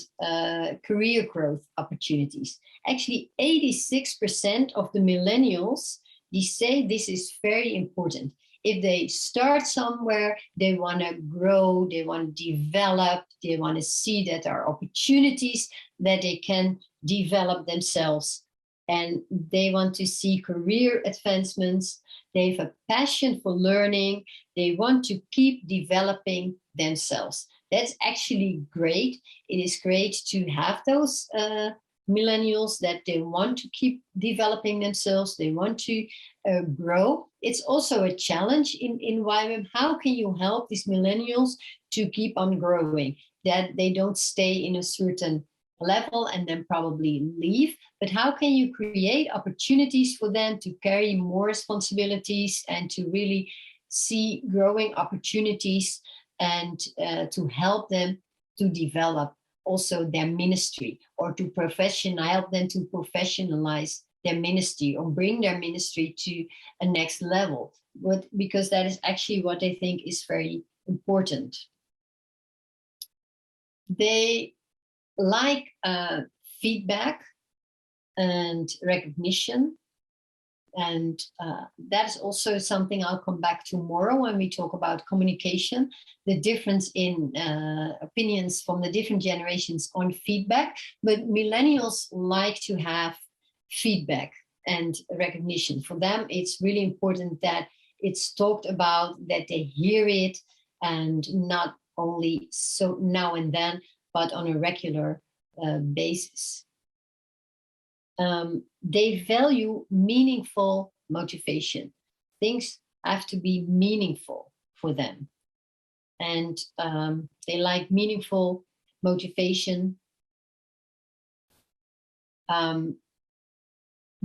career growth opportunities. Actually, 86% of the millennials, they say this is very important. If they start somewhere, they want to grow, they want to develop, they want to see that there are opportunities that they can develop themselves. And they want to see career advancements. They have a passion for learning. They want to keep developing themselves. That's actually great. It is great to have those millennials that they want to keep developing themselves. They want to grow. It's also a challenge in YWAM. How can you help these millennials to keep on growing? That they don't stay in a certain level and then probably leave, but how can you create opportunities for them to carry more responsibilities and to really see growing opportunities and to help them to develop also their ministry, or to help them to professionalize their ministry or bring their ministry to a next level, because that is actually what they think is very important. They like feedback and recognition. And that is also something I'll come back to tomorrow when we talk about communication, the difference in opinions from the different generations on feedback. But millennials like to have feedback and recognition. For them, it's really important that it's talked about, that they hear it, and not only so now and then, but on a regular basis. they value meaningful motivation. Things have to be meaningful for them. And they like meaningful motivation.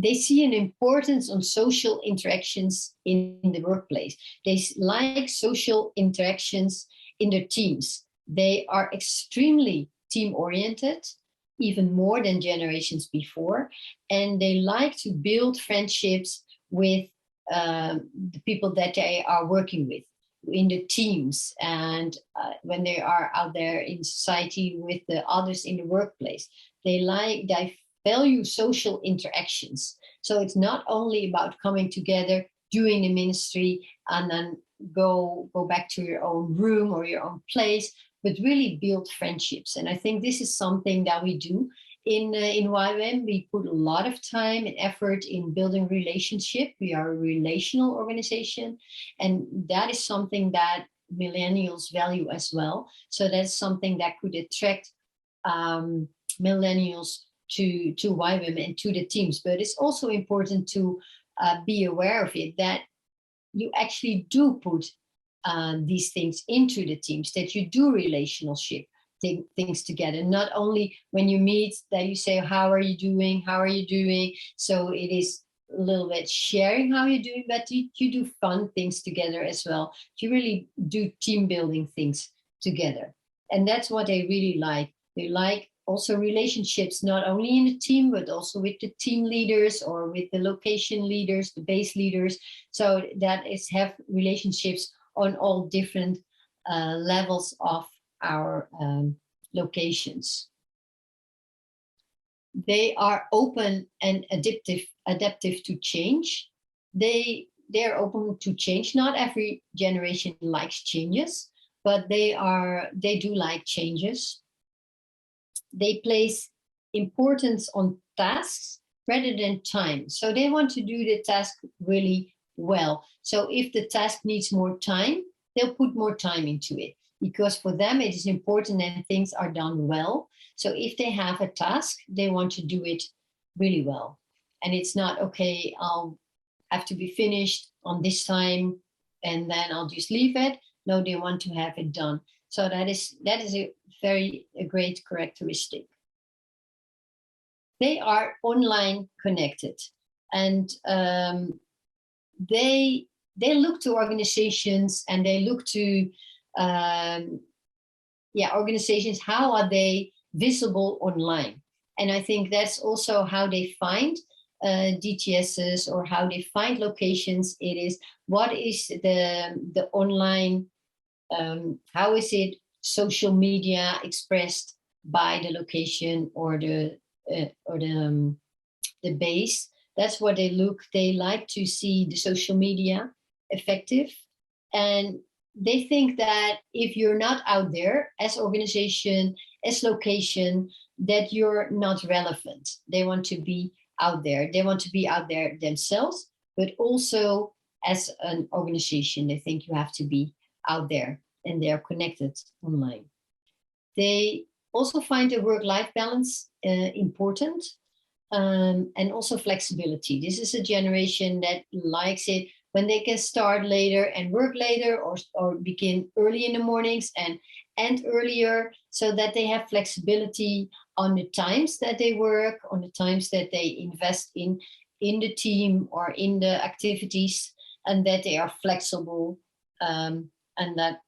They see an importance on social interactions in the workplace. They like social interactions in their teams. They are extremely team-oriented, even more than generations before. And they like to build friendships with the people that they are working with in the teams, and when they are out there in society with the others in the workplace. They value social interactions. So it's not only about coming together, doing the ministry, and then go back to your own room or your own place, but really build friendships. And I think this is something that we do in YWAM. We put a lot of time and effort in building relationship. We are a relational organization, and that is something that millennials value as well. So that's something that could attract millennials to YWAM and to the teams. But it's also important to be aware of it, that you actually do put these things into the teams, that you do relationship things together. Not only when you meet that you say, how are you doing? How are you doing? So it is a little bit sharing how you're doing, but you do fun things together as well. You really do team building things together. And that's what they really like. They like also relationships, not only in the team, but also with the team leaders or with the location leaders, the base leaders. So that is have relationships on all different levels of our locations. They are open and adaptive to change. They're open to change. Not every generation likes changes, but they do like changes. They place importance on tasks rather than time. So they want to do the task really well. So if the task needs more time, they'll put more time into it, because for them it is important that things are done well. So if they have a task, they want to do it really well. And it's not, okay, I'll have to be finished on this time and then I'll just leave it. No, they want to have it done. So that is a great characteristic. They are online connected, and they look to organizations, and they look to organizations. How are they visible online? And I think that's also how they find DTSs, or how they find locations. It is, what is the online, how is it social media expressed by the location or the base. That's what they look. They like to see the social media effective, and they think that if you're not out there as organization, as location, that you're not relevant. They want to be out there. They want to be out there themselves, but also as an organization, they think you have to be out there, and they are connected online. They also find the work-life balance important, and also flexibility. This is a generation that likes it when they can start later and work later, or begin early in the mornings and end earlier, so that they have flexibility on the times that they work, on the times that they invest in the team or in the activities, and that they are flexible, and that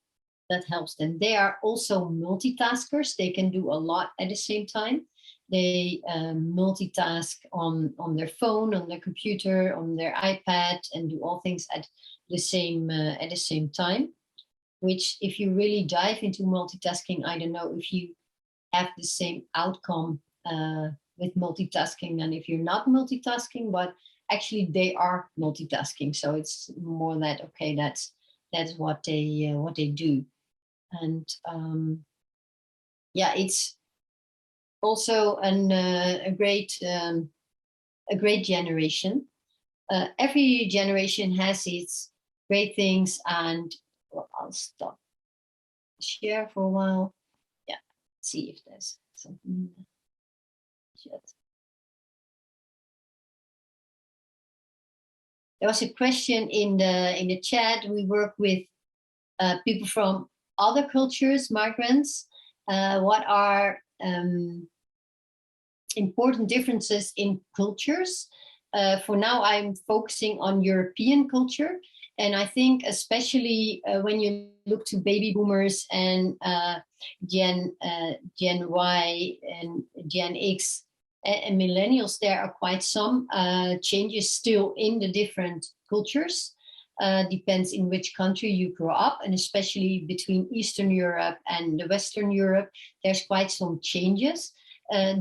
helps them. They are also multitaskers. They can do a lot at the same time. They multitask on their phone, on their computer, on their iPad, and do all things at the same time. Which, if you really dive into multitasking, I don't know if you have the same outcome with multitasking than if you're not multitasking. But actually, they are multitasking. So it's more that, okay, that's what they do. And it's also a great generation. Every generation has its great things, and I'll stop share for a while. Yeah, see if there's something. there was a question in the chat. We work with people from other cultures, migrants. What are important differences in cultures? For now, I'm focusing on European culture. And I think especially when you look to baby boomers and Gen Y and Gen X and millennials, there are quite some changes still in the different cultures. Depends in which country you grow up, and especially between Eastern Europe and the Western Europe, there's quite some changes.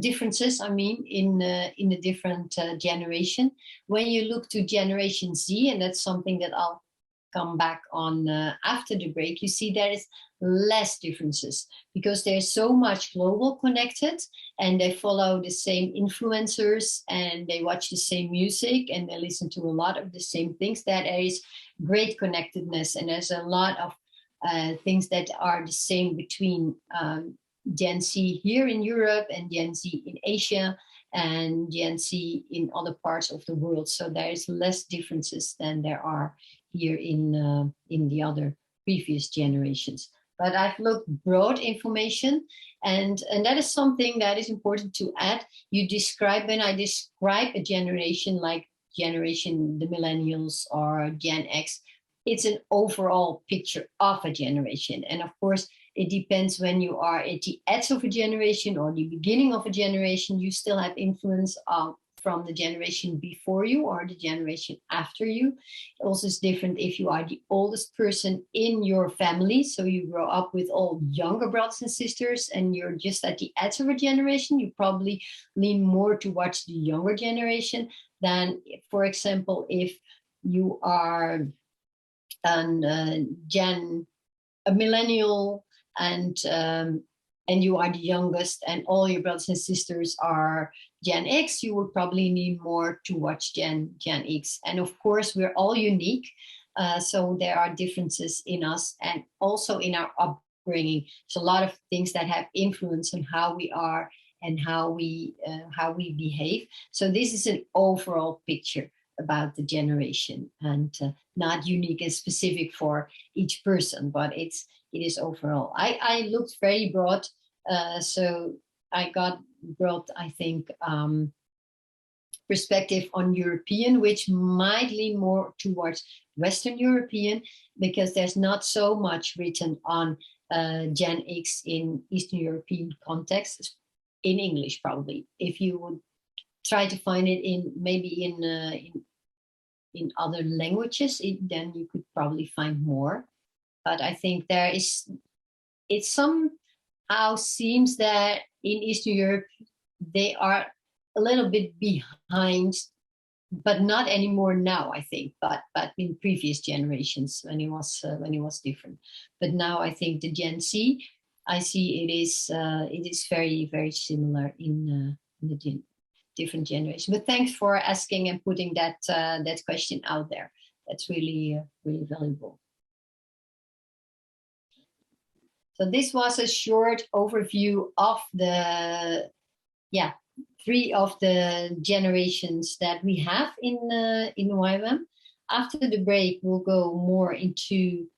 Differences, I mean, in the different generation. When you look to Generation Z, and that's something that I'll come back on after the break, you see there is less differences because they're so much global connected, and they follow the same influencers, and they watch the same music, and they listen to a lot of the same things. That there is great connectedness, and there's a lot of things that are the same between Gen Z here in Europe and Gen Z in Asia and Gen Z in other parts of the world. So there is less differences than there are here in the other previous generations. But I've looked broad information, and that is something that is important to add. When I describe a generation like generation the millennials or Gen X, it's an overall picture of a generation. And of course, it depends when you are at the edge of a generation or the beginning of a generation, you still have influence from the generation before you or the generation after you. It also is different if you are the oldest person in your family. So you grow up with all younger brothers and sisters and you're just at the edge of a generation, you probably lean more towards the younger generation than, for example, if you are a millennial and you are the youngest and all your brothers and sisters are Gen X, you would probably lean more towards Gen X. And of course, we're all unique. So there are differences in us and also in our upbringing. So a lot of things that have influence on how we are and how we behave. So this is an overall picture about the generation and not unique and specific for each person, but it is overall. I looked very broad, so I got broad, I think, perspective on European, which might lean more towards Western European, because there's not so much written on Gen X in Eastern European context, in English probably. If you would try to find it in other languages, then you could probably find more. But I think it somehow seems that in Eastern Europe, they are a little bit behind, but not anymore now, I think, but in previous generations when it was different. But now I think the Gen Z, I see it is very, very similar in the different generations. But thanks for asking and putting that question out there. That's really, really valuable. So this was a short overview of the, three of the generations that we have in YWAM. After the break, we'll go more into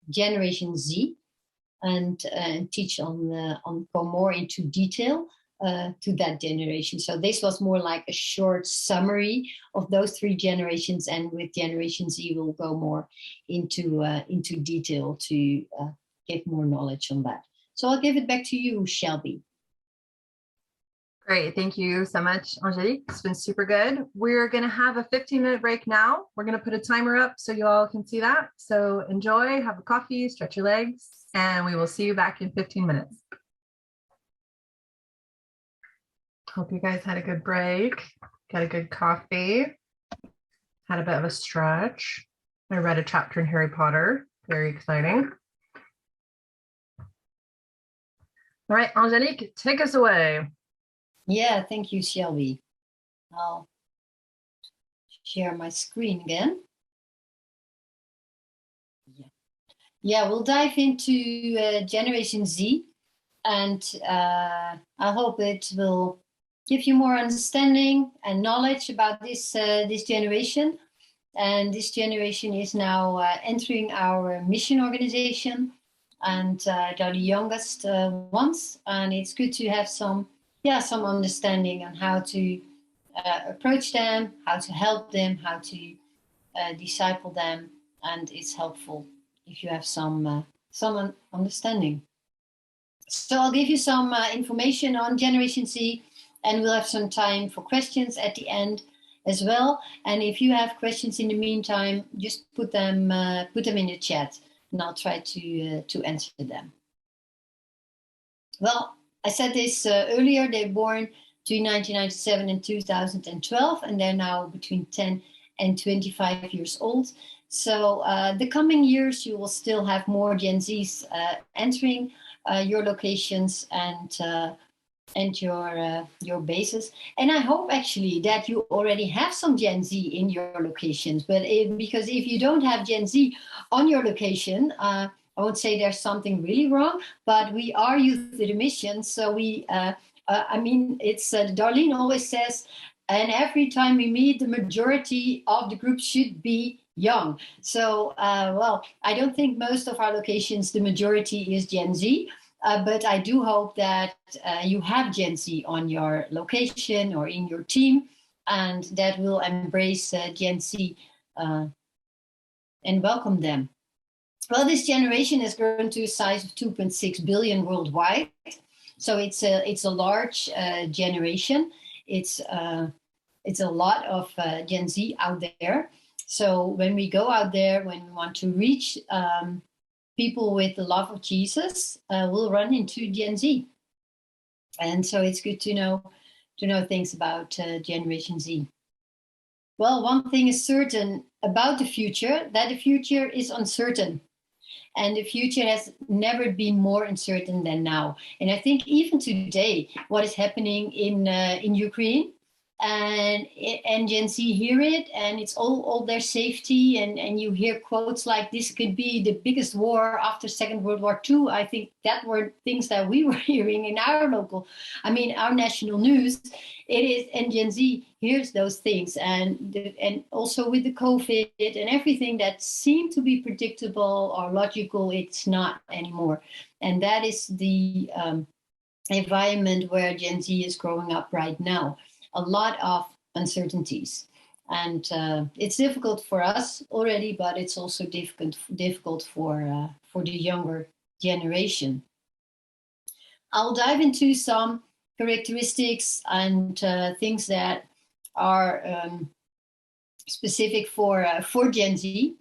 Generation Z and teach go more into detail to that generation. So this was more like a short summary of those three generations, and with Generation Z, we'll go more into detail to get more knowledge on that. So I'll give it back to you, Shelby. Great. Thank you so much, Angelique. It's been super good. We're going to have a 15-minute break now. We're going to put a timer up so you all can see that. So enjoy, have a coffee, stretch your legs, and we will see you back in 15 minutes. Hope you guys had a good break, got a good coffee, had a bit of a stretch. I read a chapter in Harry Potter. Very exciting. All right, Angelique, take us away. Yeah, thank you, Shelby. I'll share my screen again. Yeah, we'll dive into Generation Z, and I hope it will give you more understanding and knowledge about this generation. And this generation is now entering our mission organization, and they're the youngest ones. And it's good to have some understanding on how to approach them, how to help them, how to disciple them. And it's helpful if you have some understanding. So I'll give you some information on Generation Z, and we'll have some time for questions at the end as well. And if you have questions in the meantime, just put them in the chat, and I'll try to answer them. Well, I said this earlier. They're born between 1997 and 2012, and they're now between 10 and 25 years old. So the coming years, you will still have more Gen Zs entering your locations and your bases. And I hope actually that you already have some Gen Z in your locations. But because if you don't have Gen Z on your location, I won't say there's something really wrong, but we are youth with a mission. So it's Darlene always says, and every time we meet, the majority of the group should be young. So, I don't think most of our locations, the majority is Gen Z, but I do hope that you have Gen Z on your location or in your team, and that will embrace Gen Z and welcome them. Well, this generation has grown to a size of 2.6 billion worldwide. So it's a large generation. It's a lot of Gen Z out there. So when we go out there, when we want to reach people with the love of Jesus, we'll run into Gen Z. And so it's good to know things about Generation Z. Well, one thing is certain about the future, that the future is uncertain. And the future has never been more uncertain than now. And I think even today, what is happening in Ukraine, and Gen Z hear it, and it's all their safety, and you hear quotes like, this could be the biggest war after Second World War II. I think that were things that we were hearing in our national news. It is, and Gen Z hears those things, and also with the COVID and everything that seemed to be predictable or logical, it's not anymore. And that is the environment where Gen Z is growing up right now. A lot of uncertainties, and it's difficult for us already, but it's also difficult for the younger generation. I'll dive into some characteristics and things that are specific for Gen Z,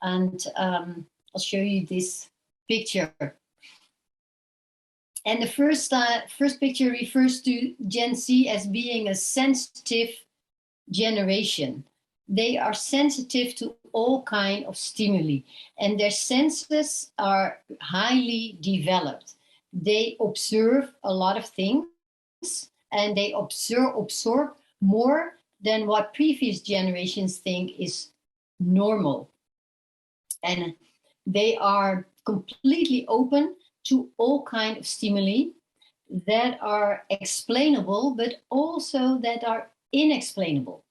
and I'll show you this picture. And the first picture refers to Gen Z as being a sensitive generation. They are sensitive to all kinds of stimuli, and their senses are highly developed. They observe a lot of things, and they absorb more than what previous generations think is normal. And they are completely open to all kinds of stimuli that are explainable, but also that are inexplainable.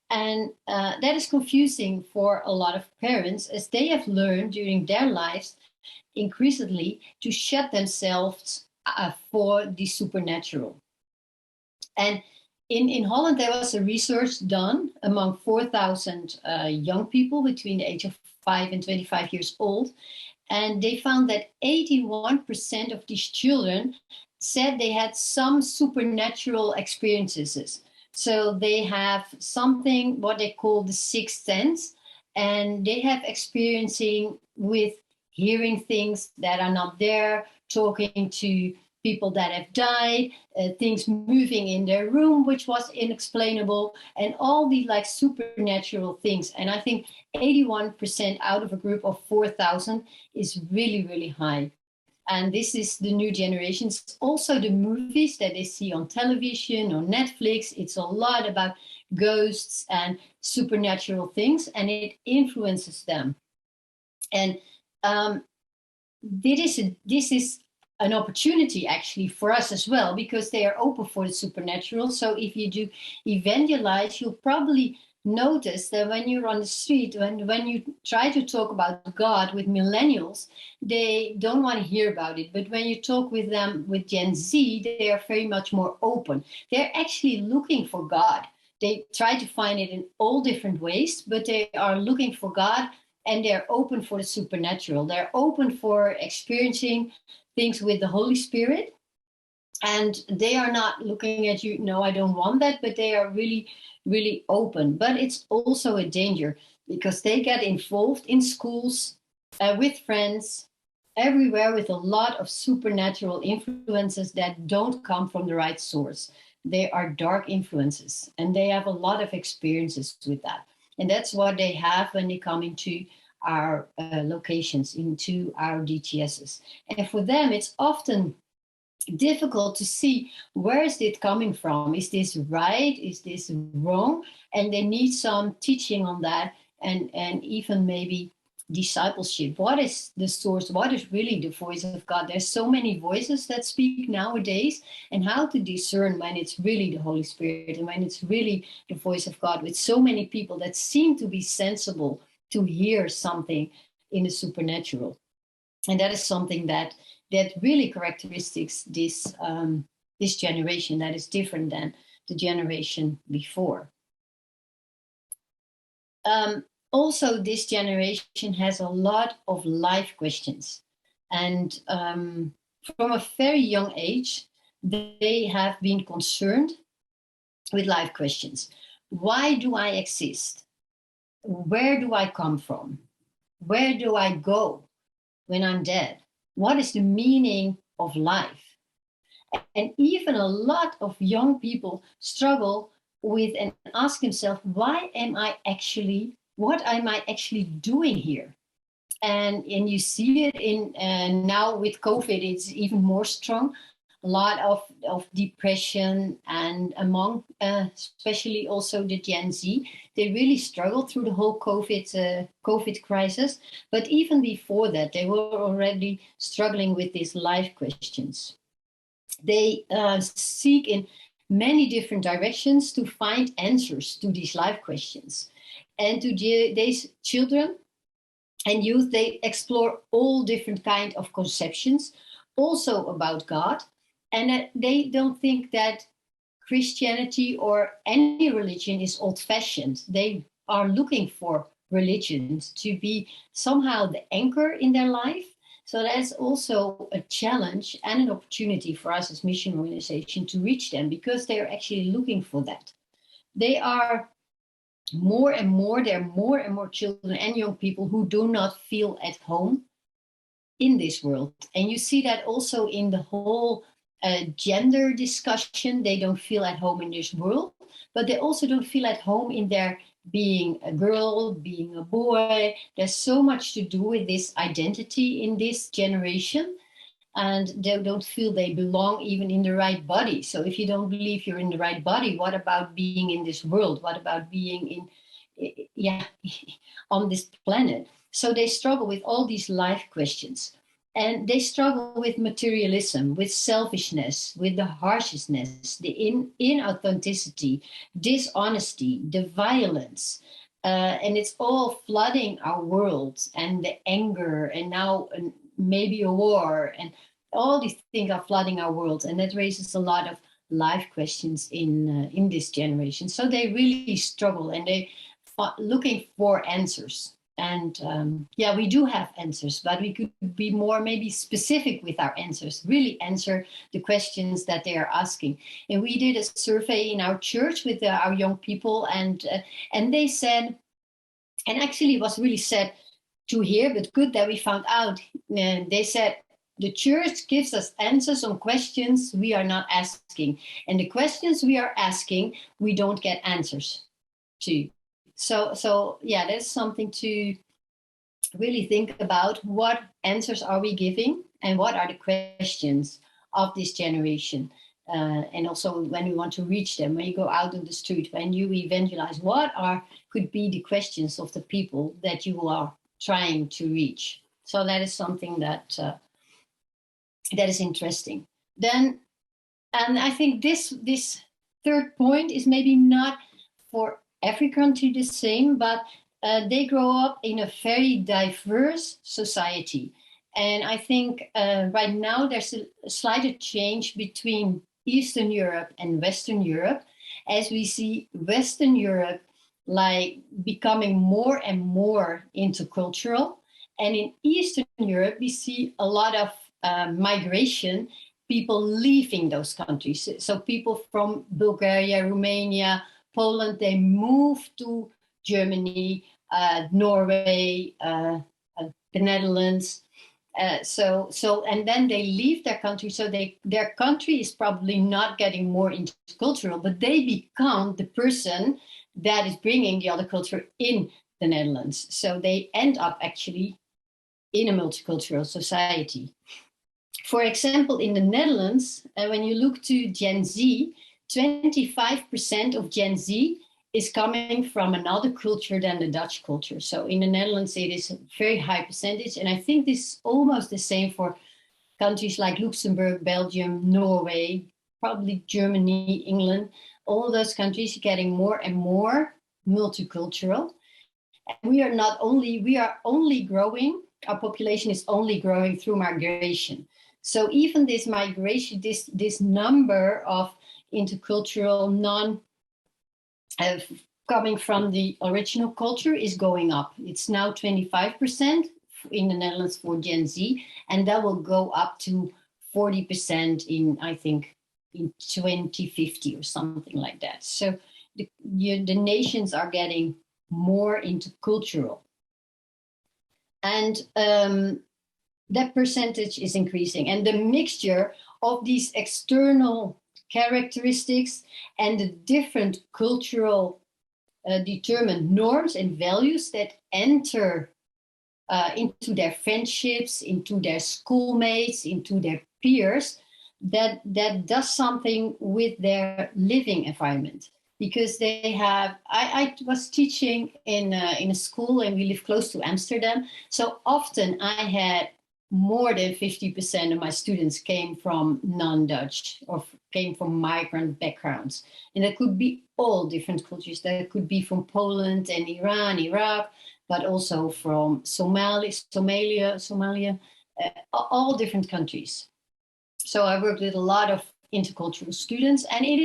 And that is confusing for a lot of parents, as they have learned during their lives increasingly to shut themselves for the supernatural. And in Holland, there was a research done among 4,000 young people between the age of 5 and 25 years old. And they found that 81% of these children said they had some supernatural experiences. So they have something, what they call the sixth sense, and they have experiencing with hearing things that are not there, talking to people that have died, things moving in their room, which was inexplainable, and all these like supernatural things. And I think 81% out of a group of 4,000 is really, really high. And this is the new generations. Also the movies that they see on television or Netflix, it's a lot about ghosts and supernatural things, and it influences them. And this is an opportunity actually for us as well, because they are open for the supernatural. So if you do evangelize, you'll probably notice that when you're on the street, when you try to talk about God with millennials, they don't want to hear about it. But when you talk with them, with Gen Z, they are very much more open. They're actually looking for God. They try to find it in all different ways, but they are looking for God, and they're open for the supernatural. They're open for experiencing things with the Holy Spirit. And they are not looking at you, no, I don't want that, but they are really, really open. But it's also a danger, because they get involved in schools, with friends, everywhere, with a lot of supernatural influences that don't come from the right source. They are dark influences, and they have a lot of experiences with that. And that's what they have when they come into our locations, into our DTSs. And for them, it's often difficult to see, where is it coming from? Is this right? Is this wrong? And they need some teaching on that, and even maybe discipleship. What is the source? What is really the voice of God? There's so many voices that speak nowadays, and how to discern when it's really the Holy Spirit and when it's really the voice of God, with so many people that seem to be sensible to hear something in the supernatural. And that is something that really characteristics this this generation, that is different than the generation before. Also, this generation has a lot of life questions, and from a very young age, they have been concerned with life questions. Why do I exist? Where do I come from? Where do I go when I'm dead? What is the meaning of life? And even a lot of young people struggle with and ask themselves, what am I actually doing here? And you see it in now with COVID, it's even more strong. A lot of depression, and among especially also the Gen Z, they really struggled through the whole COVID crisis. But even before that, they were already struggling with these life questions. They seek in many different directions to find answers to these life questions. And to these children and youth, they explore all different kinds of conceptions, also about God. And they don't think that Christianity or any religion is old-fashioned. They are looking for religions to be somehow the anchor in their life. So that's also a challenge and an opportunity for us as mission organization to reach them, because they are actually looking for that. They are more and more children and young people who do not feel at home in this world. And you see that also in the whole gender discussion. They don't feel at home in this world, but they also don't feel at home in their being a girl, being a boy. There's so much to do with this identity in this generation, and they don't feel they belong even in the right body. So if you don't believe you're in the right body, what about being in this world? What about being on this planet? So they struggle with all these life questions. And they struggle with materialism, with selfishness, with the harshness, the inauthenticity, dishonesty, the violence. And it's all flooding our world, and the anger, and now maybe a war, and all these things are flooding our world. And that raises a lot of life questions in this generation. So they really struggle, and they are looking for answers. And we do have answers, but we could be more maybe specific with our answers, really answer the questions that they are asking. And we did a survey in our church with our young people, and they said, and actually it was really sad to hear, but good that we found out. They said, the church gives us answers on questions we are not asking. And the questions we are asking, we don't get answers to. So that's something to really think about. What answers are we giving, and what are the questions of this generation? And also when we want to reach them, when you go out on the street, when you evangelize, what could be the questions of the people that you are trying to reach? So that is something that that is interesting. Then, and I think this third point is maybe not for every country the same, but they grow up in a very diverse society. And I think right now there's a slight change between Eastern Europe and Western Europe, as we see Western Europe like becoming more and more intercultural. And in Eastern Europe, we see a lot of migration, people leaving those countries. So people from Bulgaria, Romania, Poland, they move to Germany, Norway, the Netherlands. And then they leave their country. So their country is probably not getting more intercultural, but they become the person that is bringing the other culture in the Netherlands. So they end up actually in a multicultural society. For example, in the Netherlands, when you look to Gen Z, 25% of Gen Z is coming from another culture than the Dutch culture. So in the Netherlands, it is a very high percentage. And I think this is almost the same for countries like Luxembourg, Belgium, Norway, probably Germany, England. All those countries are getting more and more multicultural. And we are only growing, our population is only growing through migration. So even this migration, this number of intercultural coming from the original culture is going up. It's now 25% in the Netherlands for Gen Z, and that will go up to 40% in, I think, in 2050 or something like that. So the nations are getting more intercultural. And that percentage is increasing. And the mixture of these external characteristics and the different cultural determined norms and values that enter into their friendships, into their schoolmates, into their peers, that does something with their living environment. Because they have, I was teaching in a school and we live close to Amsterdam. So often I had more than 50% of my students came from non-Dutch or came from migrant backgrounds. And that could be all different cultures. That could be from Poland and Iran, Iraq, but also from Somalia, all different countries. So I worked with a lot of intercultural students, and it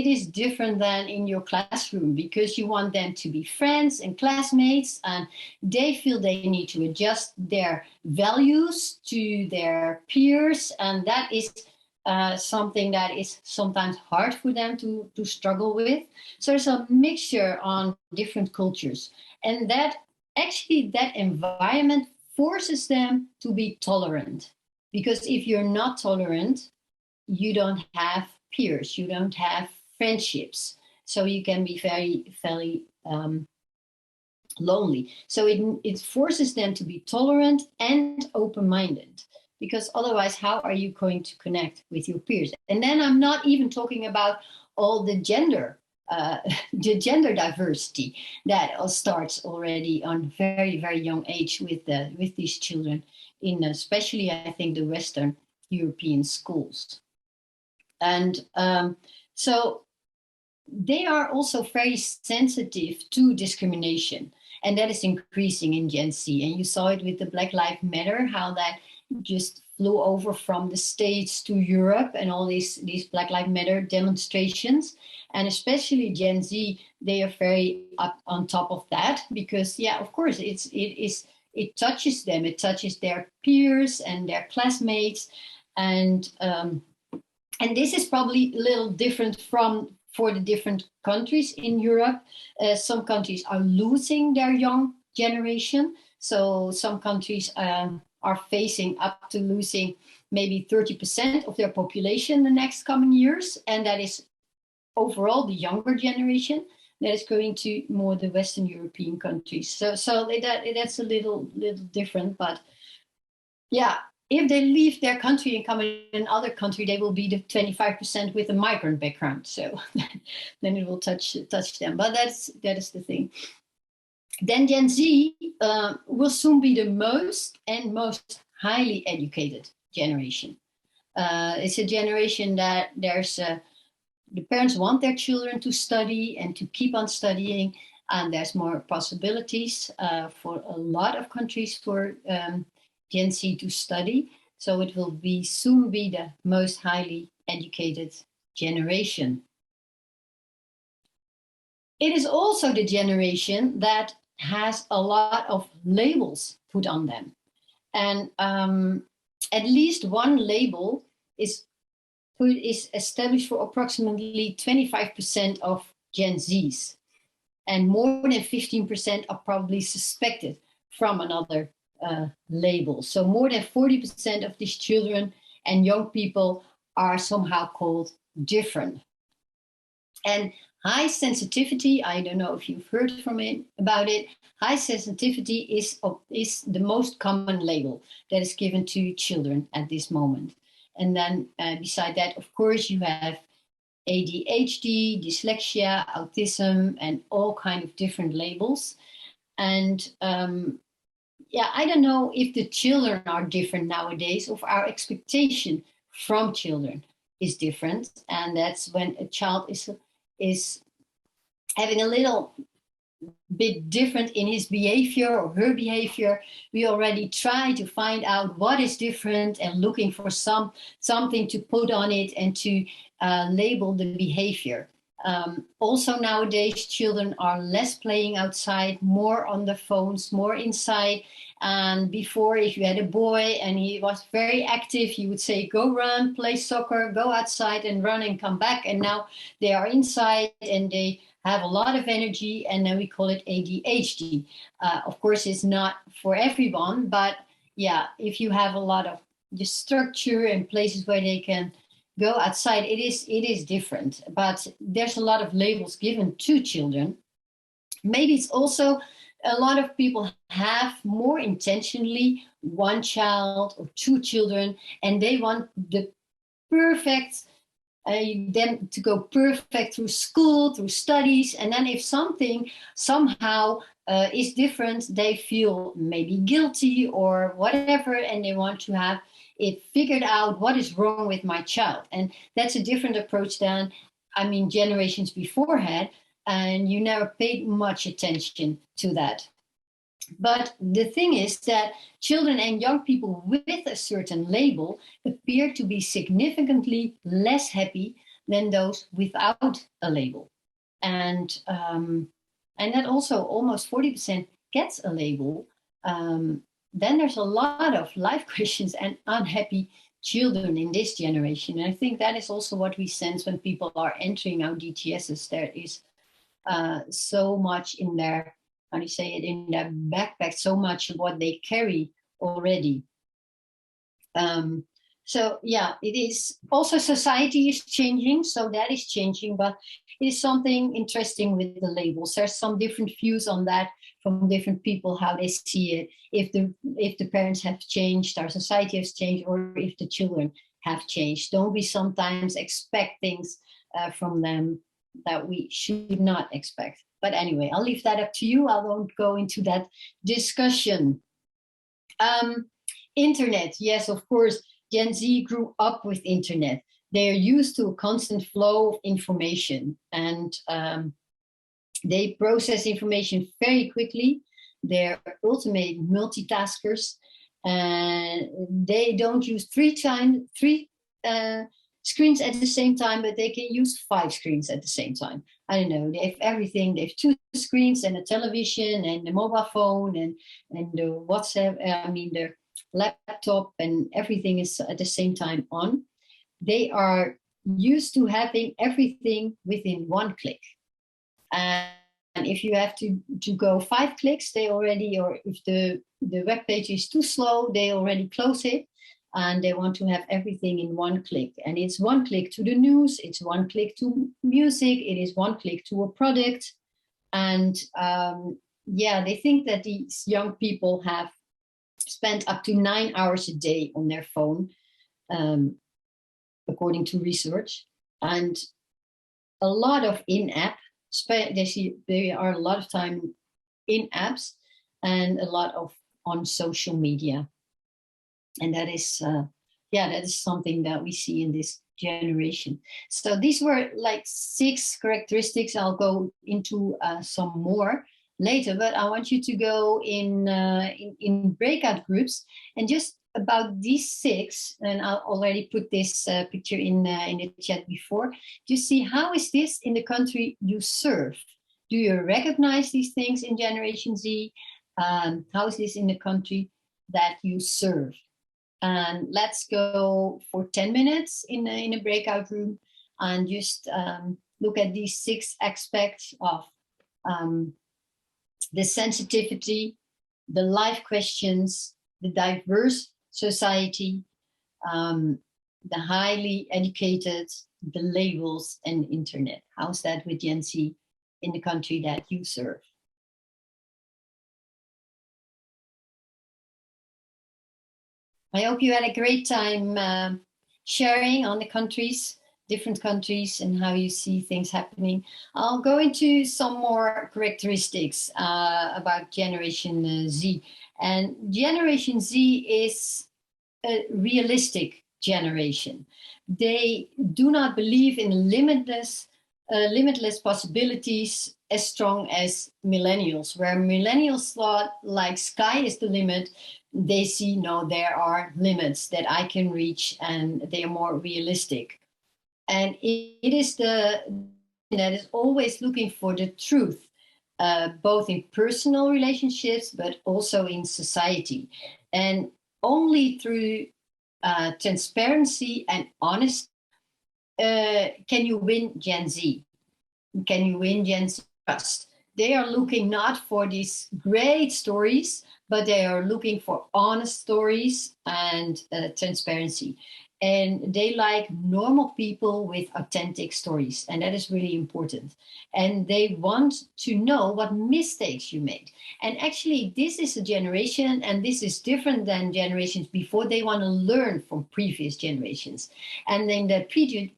is different than in your classroom because you want them to be friends and classmates, and they feel they need to adjust their values to their peers, and that is something that is sometimes hard for them to struggle with. So there's a mixture on different cultures, and that environment forces them to be tolerant, because if you're not tolerant, you don't have peers, you don't have friendships, so you can be very, very lonely. So it forces them to be tolerant and open-minded, because otherwise, how are you going to connect with your peers? And then I'm not even talking about all the gender diversity that starts already on very, very young age with these children, in especially, I think, the Western European schools. And so they are also very sensitive to discrimination, and that is increasing in Gen Z. And you saw it with the Black Lives Matter, how that just flew over from the States to Europe, and all these Black Lives Matter demonstrations. And especially Gen Z, they are very up on top of that, because, yeah, of course, it touches them. It touches their peers and their classmates, and this is probably a little different for the different countries in Europe. Some countries are losing their young generation. So some countries are facing up to losing maybe 30% of their population in the next coming years. And that is overall the younger generation that is going to more the Western European countries. So that's a little different, but yeah. If they leave their country and come in another country, they will be the 25% with a migrant background. So then it will touch them. But that is the thing. Then Gen Z will soon be the most highly educated generation. It's a generation that the parents want their children to study and to keep on studying, and there's more possibilities for a lot of countries for Gen Z to study. So it will soon be the most highly educated generation. It is also the generation that has a lot of labels put on them. And at least one label is established for approximately 25% of Gen Zs. And more than 15% are probably suspected from another label. So more than 40% of these children and young people are somehow called different. And high sensitivity, I don't know if you've heard about it. High sensitivity is the most common label that is given to children at this moment. And then beside that, of course, you have ADHD, dyslexia, autism, and all kind of different labels. And I don't know if the children are different nowadays, or if our expectation from children is different. And that's when a child is having a little bit different in his behavior or her behavior. We already try to find out what is different and looking for something to put on it and to label the behavior. Also nowadays, children are less playing outside, more on the phones, more inside. And before, if you had a boy and he was very active, you would say, go run, play soccer, go outside and run and come back. And now they are inside and they have a lot of energy, and then we call it ADHD. Of course, it's not for everyone, but yeah, if you have a lot of the structure and places where they can go outside, it is different. But there's a lot of labels given to children. Maybe it's also a lot of people have more intentionally one child or two children, and they want the perfect them to go perfect through school, through studies. And then if something somehow is different, they feel maybe guilty or whatever, and they want to have it figured out what is wrong with my child. And that's a different approach than, generations before had, and you never paid much attention to that. But the thing is that children and young people with a certain label appear to be significantly less happy than those without a label. And that also almost 40% gets a label. Then there's a lot of life questions and unhappy children in this generation. And I think that is also what we sense when people are entering our DTSs. There is so much in their, in their backpack, so much of what they carry already. It is also society is changing, so that is changing, but it is something interesting with the labels. There's some different views on that from different people, how they see it, if the parents have changed, our society has changed, or if the children have changed. Don't we sometimes expect things from them that we should not expect? But anyway, I'll leave that up to you. I won't go into that discussion. Internet, yes, of course, Gen Z grew up with internet. They are used to a constant flow of information, and they process information very quickly. They're ultimate multitaskers, and they don't use three screens at the same time, but they can use 5 screens at the same time. I don't know, they have everything. They have 2 screens and a television and a mobile phone and the WhatsApp, the laptop, and everything is at the same time on. They are used to having everything within 1 click. And if you have to go 5 clicks, or if the web page is too slow, they already close it. And they want to have everything in 1 click. And it's 1 click to the news, it's 1 click to music, it is 1 click to a product. And they think that these young people have spent up to 9 hours a day on their phone, according to research. And a lot of in-app, they are a lot of time in apps and a lot of on social media. And that is yeah, that is something that we see in this generation. So these were like 6 characteristics. I'll go into some more later, but I want you to go in breakout groups and just about these 6, and I already put this picture in the chat before, to see how is this in the country you serve. Do you recognize these things in Generation Z? How is this in the country that you serve? And let's go for 10 minutes in a breakout room and just look at these 6 aspects of the sensitivity, the life questions, the diverse society, the highly educated, the labels, and internet. How's that with Gen Z in the country that you serve? I hope you had a great time sharing on the countries, different countries, and how you see things happening. I'll go into some more characteristics about Generation Z. And Generation Z is a realistic generation. They do not believe in limitless possibilities as strong as millennials, where millennials thought like sky is the limit. They see, no, there are limits that I can reach, and they are more realistic. And it is that is always looking for the truth, both in personal relationships, but also in society. And only through transparency and honesty can you win Gen Z. Can you win Gen Z trust? They are looking not for these great stories, but they are looking for honest stories and transparency. And they like normal people with authentic stories. And that is really important. And they want to know what mistakes you made. And actually, this is a generation, and this is different than generations before. They want to learn from previous generations. And then the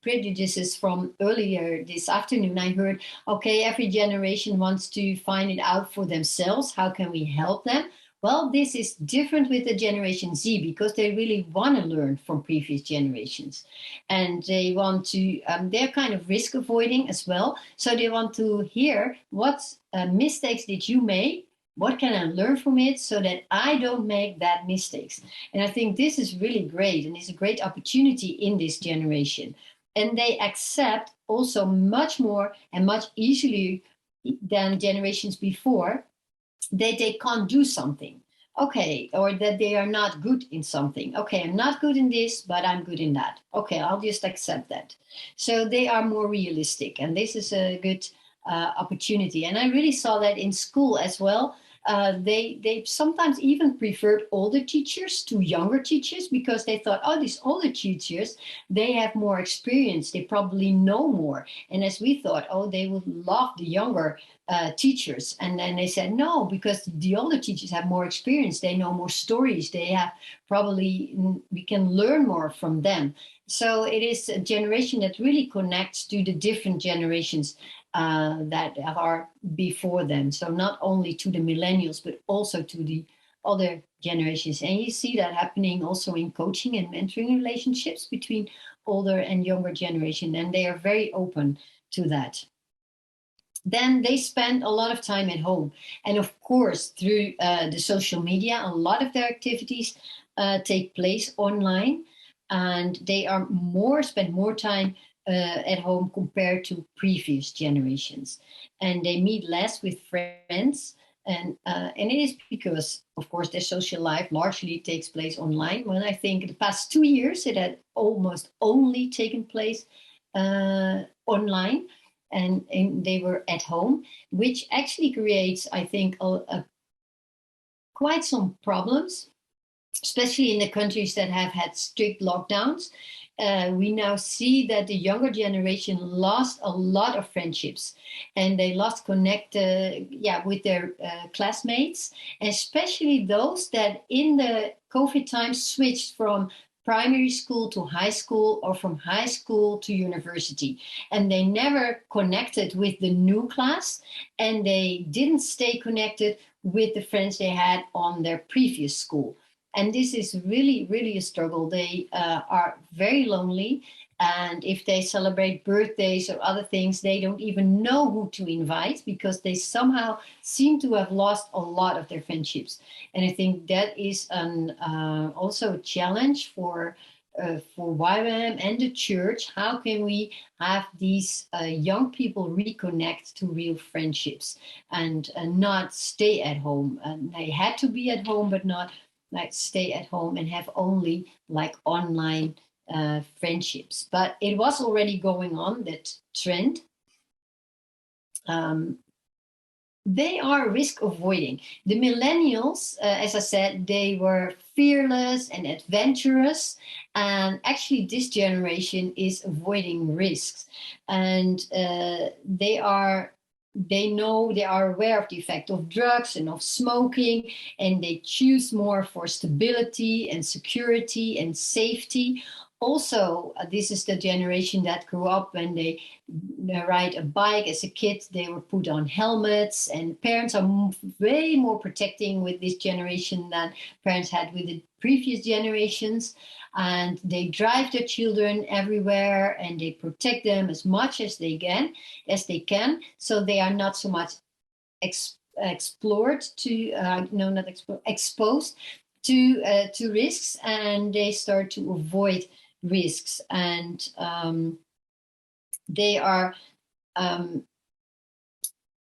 prejudices from earlier this afternoon, I heard, okay, every generation wants to find it out for themselves. How can we help them? Well, this is different with the Generation Z because they really want to learn from previous generations. And they want to, they're kind of risk avoiding as well. So they want to hear what mistakes did you make? What can I learn from it so that I don't make that mistakes? And I think this is really great, and it's a great opportunity in this generation. And they accept also much more and much easily than generations before that they can't do something, okay, or that they are not good in something. Okay, I'm not good in this, but I'm good in that. Okay, I'll just accept that. So they are more realistic, and this is a good opportunity. And I really saw that in school as well. They sometimes even preferred older teachers to younger teachers because they thought, oh, these older teachers, they have more experience, they probably know more. And as we thought, oh, they would love the younger teachers. And then they said, no, because the older teachers have more experience, they know more stories, they have probably, we can learn more from them. So it is a generation that really connects to the different generations that are before them. So not only to the millennials, but also to the other generations. And you see that happening also in coaching and mentoring relationships between older and younger generation. And they are very open to that. Then they spend a lot of time at home. And of course, through the social media, a lot of their activities take place online. And they are spend more time at home compared to previous generations, and they meet less with friends, and it is because, of course, their social life largely takes place online. When I think the past 2 years it had almost only taken place online, and they were at home, which actually creates, I think, quite some problems, especially in the countries that have had strict lockdowns. We now see that the younger generation lost a lot of friendships, and they lost connect with their classmates, especially those that in the COVID time switched from primary school to high school or from high school to university. And they never connected with the new class, and they didn't stay connected with the friends they had on their previous school. And this is really, really a struggle. They are very lonely. And if they celebrate birthdays or other things, they don't even know who to invite because they somehow seem to have lost a lot of their friendships. And I think that is also a challenge for YWAM and the church. How can we have these young people reconnect to real friendships and not stay at home? And they had to be at home, but not like stay at home and have only like online friendships. But it was already going on, that trend. They are risk avoiding. The millennials, as I said, they were fearless and adventurous. And actually, this generation is avoiding risks. And they are aware of the effect of drugs and of smoking, and they choose more for stability and security and safety. Also, this is the generation that grew up when they ride a bike as a kid. They were put on helmets, and parents are way more protecting with this generation than parents had with the previous generations. And they drive their children everywhere, and they protect them as much as they can. So they are not so much exposed to risks, and they start to avoid risks. And they are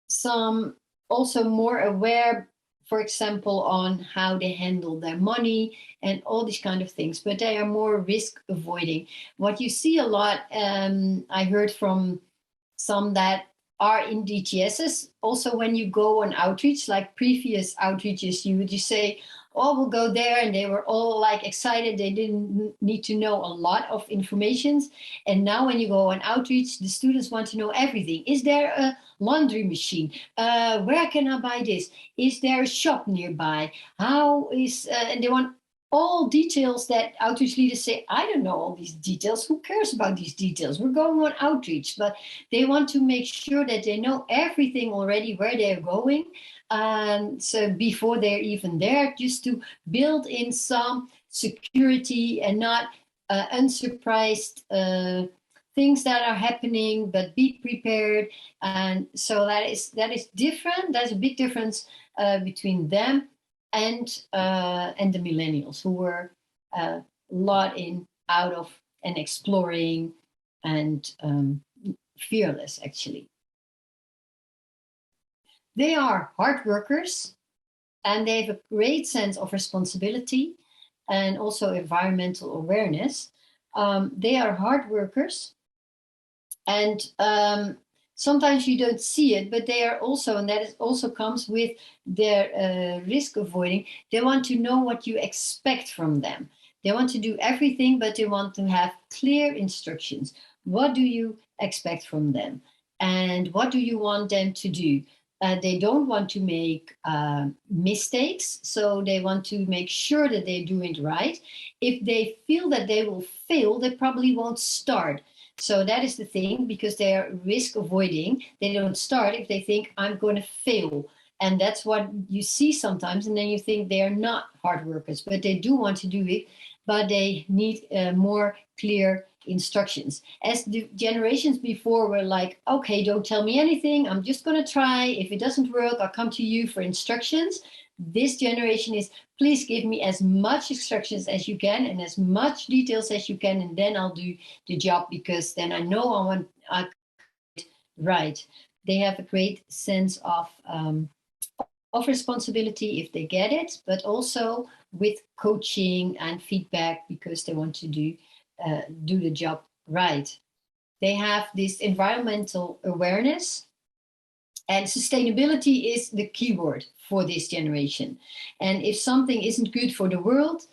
some also more aware, for example, on how they handle their money and all these kind of things, but they are more risk avoiding. What you see a lot, I heard from some that are in DTSs, also when you go on outreach, like previous outreaches, you would just say, oh, we'll go there, and they were all like excited. They didn't need to know a lot of information. And now when you go on outreach, the students want to know everything. Is there a laundry machine? Where can I buy this? Is there a shop nearby? And they want all details that outreach leaders say, I don't know all these details. Who cares about these details? We're going on outreach. But they want to make sure that they know everything already, where they're going. So before they're even there, just to build in some security and not unsurprised things that are happening, but be prepared. And so that is different. There's a big difference between them and the millennials, who were a lot out of and exploring and fearless, actually. They are hard workers, and they have a great sense of responsibility and also environmental awareness. They are hard workers, and sometimes you don't see it, but they are also, and that is also comes with their risk avoiding. They want to know what you expect from them. They want to do everything, but they want to have clear instructions. What do you expect from them? And what do you want them to do? They don't want to make mistakes, so they want to make sure that they're doing it right. If they feel that they will fail, they probably won't start. So that is the thing, because they are risk avoiding. They don't start if they think, I'm going to fail. And that's what you see sometimes. And then you think they are not hard workers, but they do want to do it, but they need more clear instructions. As the generations before were like, okay, don't tell me anything. I'm just going to try. If it doesn't work, I'll come to you for instructions. This generation is, please give me as much instructions as you can and as much details as you can, and then I'll do the job, because then I know I right. They have a great sense of responsibility if they get it, but also with coaching and feedback, because they want to do the job right. They have this environmental awareness, and sustainability is the keyword for this generation. And if something isn't good for the world,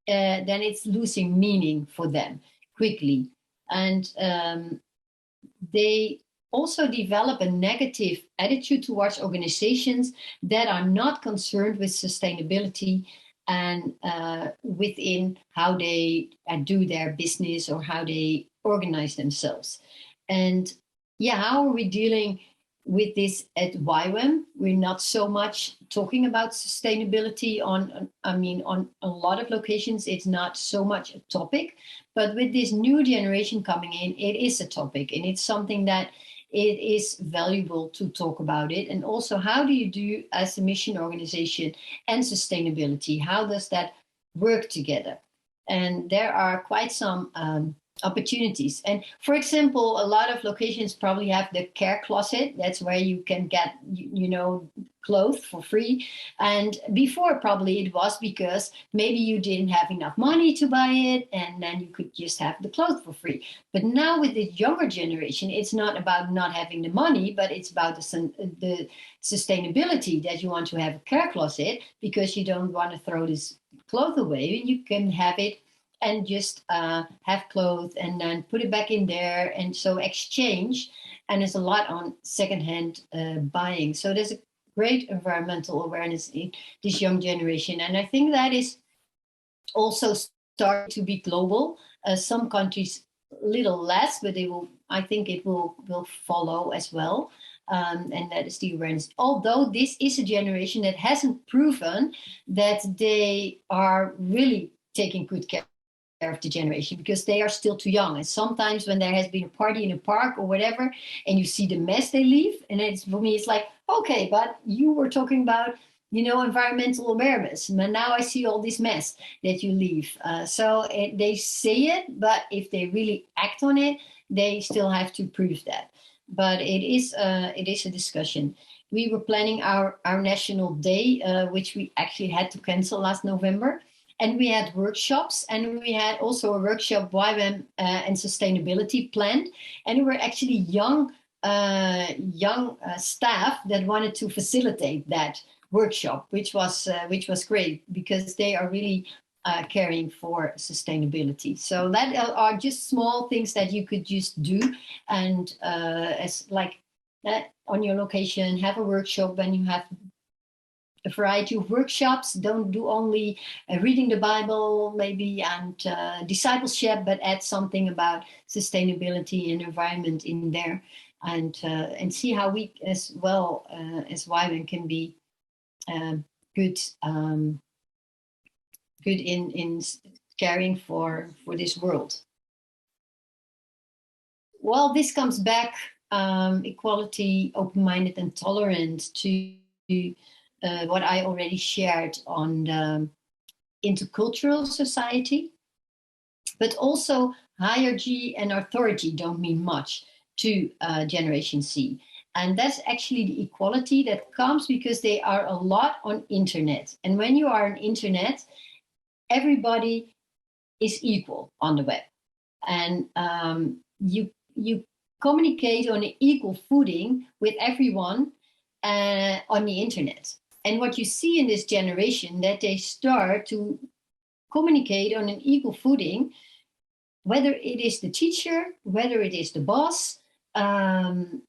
then it's losing meaning for them quickly. And they also develop a negative attitude towards organizations that are not concerned with sustainability and within how they do their business or how they organize themselves. And yeah, how are we dealing with this at YWAM, we're not so much talking about sustainability on a lot of locations, it's not so much a topic, but with this new generation coming in, it is a topic, and it's something that it is valuable to talk about it. And also, how do you do as a mission organization and sustainability? How does that work together? And there are quite some opportunities. And for example, a lot of locations probably have the care closet. That's where you can get, clothes for free. And before, probably it was because maybe you didn't have enough money to buy it, and then you could just have the clothes for free. But now with the younger generation, it's not about not having the money, but it's about the sustainability, that you want to have a care closet because you don't want to throw this clothes away. You can have it and just have clothes and then put it back in there. And so exchange, and there's a lot on secondhand buying. So there's a great environmental awareness in this young generation. And I think that is also starting to be global. Some countries a little less, but I think it will follow as well. And that is the awareness. Although this is a generation that hasn't proven that they are really taking good care of the generation, because they are still too young. And sometimes when there has been a party in a park or whatever, and you see the mess they leave, and it's, for me, it's like, okay, but you were talking about, environmental awareness, but now I see all this mess that you leave. They say it, but if they really act on it, they still have to prove that. But it is a discussion. We were planning our national day, which we actually had to cancel last November. And we had workshops, and we had also a workshop, YWAM and sustainability planned. And we were actually young staff that wanted to facilitate that workshop, which was great, because they are really caring for sustainability. So that are just small things that you could just do, and as like that on your location, have a workshop when you have a variety of workshops. Don't do only reading the Bible maybe and discipleship, but add something about sustainability and environment in there, and see how we as well as YWAM can be good in caring for this world. Well, this comes back, equality, open-minded and tolerant, to what I already shared on the intercultural society, but also hierarchy and authority don't mean much to Generation C. And that's actually the equality that comes because they are a lot on internet. And when you are on internet, everybody is equal on the web. And you communicate on an equal footing with everyone on the internet. And what you see in this generation, that they start to communicate on an equal footing, whether it is the teacher, whether it is the boss, and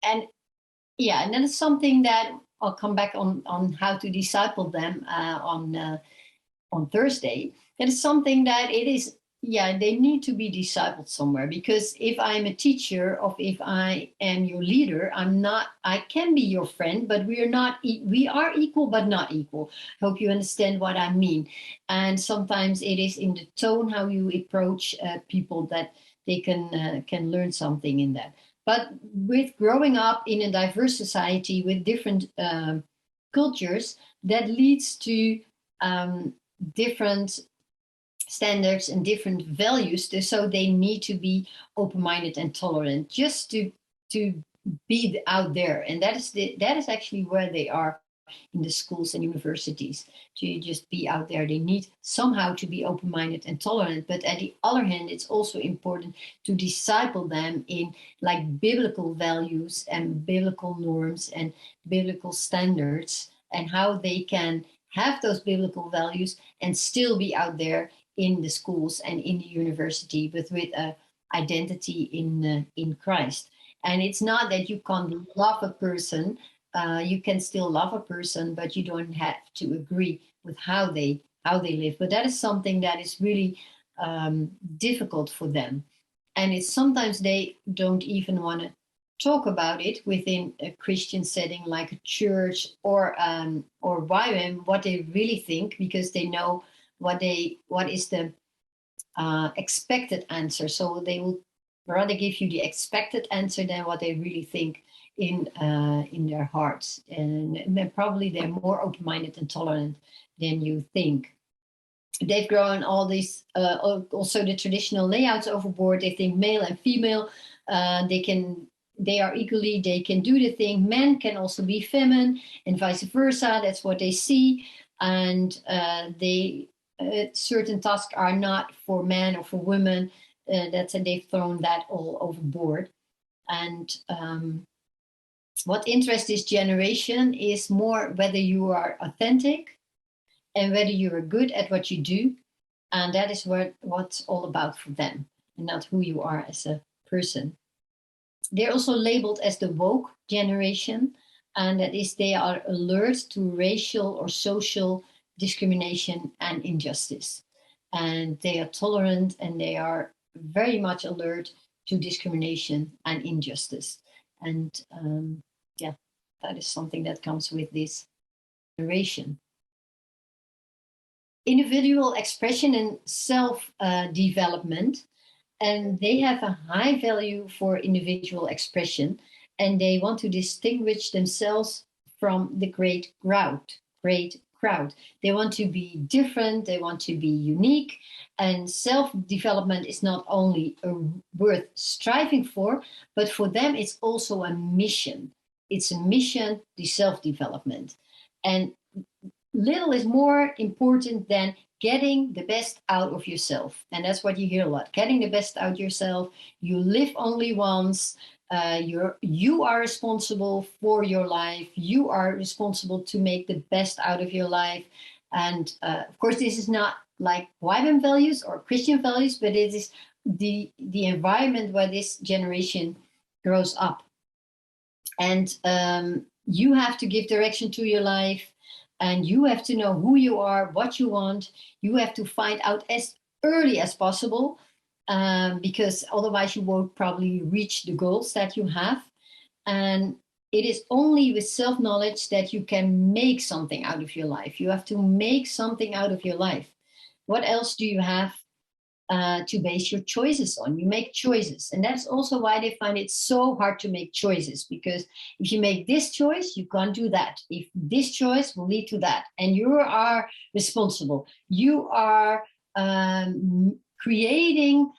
that is something that I'll come back on how to disciple them on Thursday. That is something that it is, they need to be discipled somewhere, because if I'm a teacher, or if I am your leader, I can be your friend, but we are equal, but not equal. Hope you understand what I mean. And sometimes it is in the tone, how you approach people, that they can learn something in that. But with growing up in a diverse society with different cultures, that leads to different standards and different values. So they need to be open-minded and tolerant, just to be out there. And that is actually where they are in the schools and universities, to just be out there. They need somehow to be open-minded and tolerant. But at the other hand, it's also important to disciple them in like biblical values and biblical norms and biblical standards, and how they can have those biblical values and still be out there in the schools and in the university with a identity in Christ. And it's not that you can't love a person. You can still love a person, but you don't have to agree with how they live. But that is something that is really difficult for them. And it's sometimes they don't even want to talk about it within a Christian setting like a church or YWAM, what they really think, because they know what is the expected answer. So they will rather give you the expected answer than what they really think in their hearts. And probably they're more open-minded and tolerant than you think. They've grown all these, also the traditional layouts overboard. They think male and female, they are equally, they can do the thing. Men can also be feminine and vice versa. That's what they see. And certain tasks are not for men or for women. They've thrown that all overboard. And what interests this generation is more whether you are authentic and whether you are good at what you do. And that is what's all about for them, and not who you are as a person. They're also labeled as the woke generation, and that is they are alert to racial or social discrimination and injustice. And they are tolerant, and they are very much alert to discrimination and injustice. And that is something that comes with this generation. Individual expression and self-development, and they have a high value for individual expression, and they want to distinguish themselves from the great crowd. They want to be different, they want to be unique, and self-development is not only worth striving for, but for them it's also a mission. It's a mission, the self-development. And little is more important than getting the best out of yourself. And that's what you hear a lot, getting the best out of yourself. You live only once. You are responsible for your life. You are responsible to make the best out of your life. And of course, this is not like YWAM values or Christian values, but it is the environment where this generation grows up. And you have to give direction to your life, and you have to know who you are, what you want. You have to find out as early as possible, because otherwise you won't probably reach the goals that you have. And it is only with self-knowledge that you can make something out of your life. You have to make something out of your life. What else do you have to base your choices on? You make choices. And that's also why they find it so hard to make choices, because if you make this choice, you can't do that. If this choice will lead to that, and you are responsible, you are creating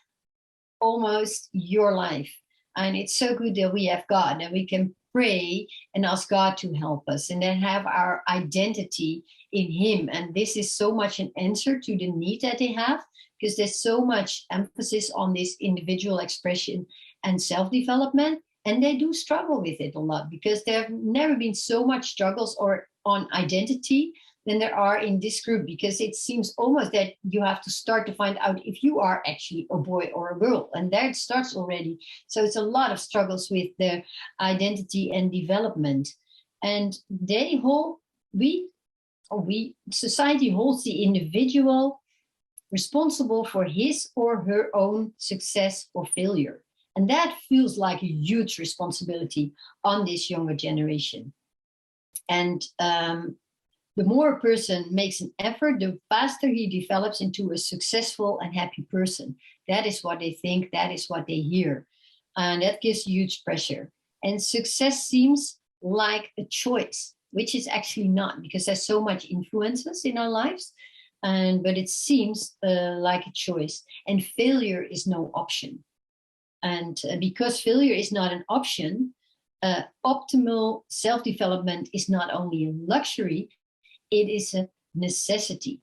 almost your life. And it's so good that we have God, and we can pray and ask God to help us, and then have our identity in Him. And this is so much an answer to the need that they have, because there's so much emphasis on this individual expression and self-development. And they do struggle with it a lot, because there have never been so much struggles or on identity than there are in this group, because it seems almost that you have to start to find out if you are actually a boy or a girl. And there it starts already. So it's a lot of struggles with their identity and development. And society holds the individual responsible for his or her own success or failure. And that feels like a huge responsibility on this younger generation. And the more a person makes an effort, the faster he develops into a successful and happy person. That is what they think, that is what they hear. And that gives huge pressure. And success seems like a choice, which is actually not, because there's so much influences in our lives. But it seems like a choice. And failure is no option. And because failure is not an option, optimal self-development is not only a luxury, it is a necessity.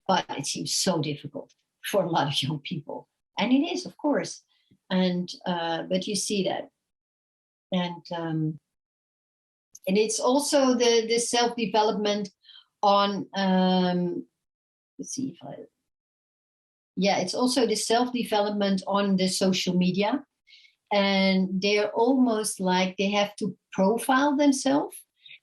But it seems so difficult for a lot of young people. And it is, of course. And but you see that. And it's also the self-development on it's also the self-development on the social media. And they're almost like they have to profile themselves.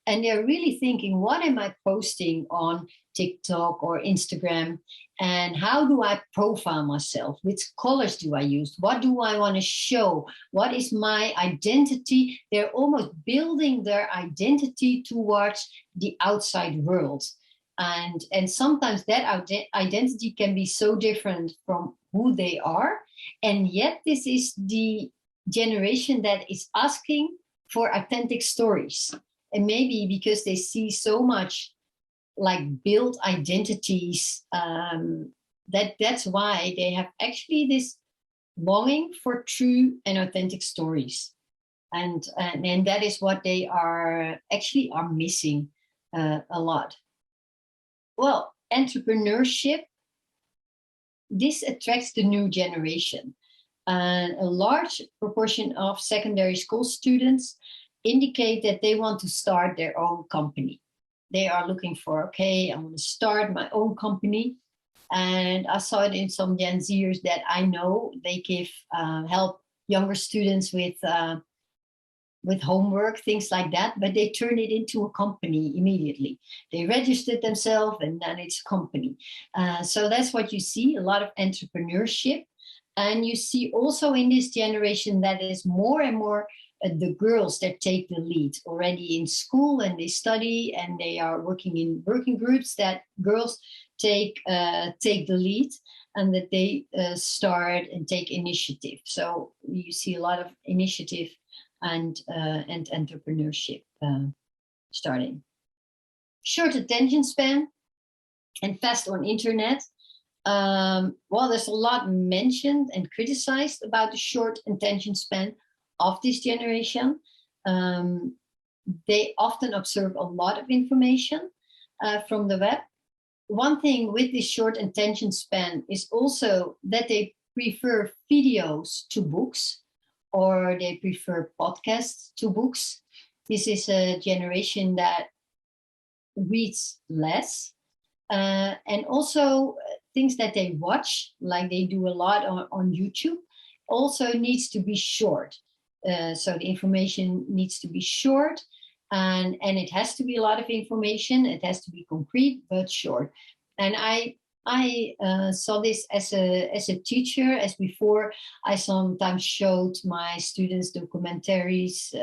And they're really thinking, what am I posting on TikTok or Instagram? And how do I profile myself? Which colors do I use? What do I want to show? What is my identity? They're almost building their identity towards the outside world. And sometimes that identity can be so different from who they are. And yet this is the generation that is asking for authentic stories. And maybe because they see so much like built identities, that's why they have actually this longing for true and authentic stories. And that is what they are missing a lot. Well, entrepreneurship, this attracts the new generation. And a large proportion of secondary school students indicate that they want to start their own company. They are looking for, okay, I want to start my own company. And I saw it in some Gen Zers that I know. They give help younger students with homework, things like that, but they turn it into a company immediately. They registered themselves and then it's a company. So that's what you see, a lot of entrepreneurship. And you see also in this generation that is more and more the girls that take the lead already in school, and they study and they are working in working groups, that girls take the lead and that they start and take initiative. So you see a lot of initiative and entrepreneurship starting. Short attention span and fast on internet. Well, there's a lot mentioned and criticized about the short attention span of this generation. They often absorb a lot of information from the web. One thing with this short attention span is also that they prefer videos to books, or they prefer podcasts to books. This is a generation that reads less. And also things that they watch, like they do a lot on YouTube, also needs to be short. So the information needs to be short, and it has to be a lot of information. It has to be concrete but short. And I saw this as a teacher, as before I sometimes showed my students documentaries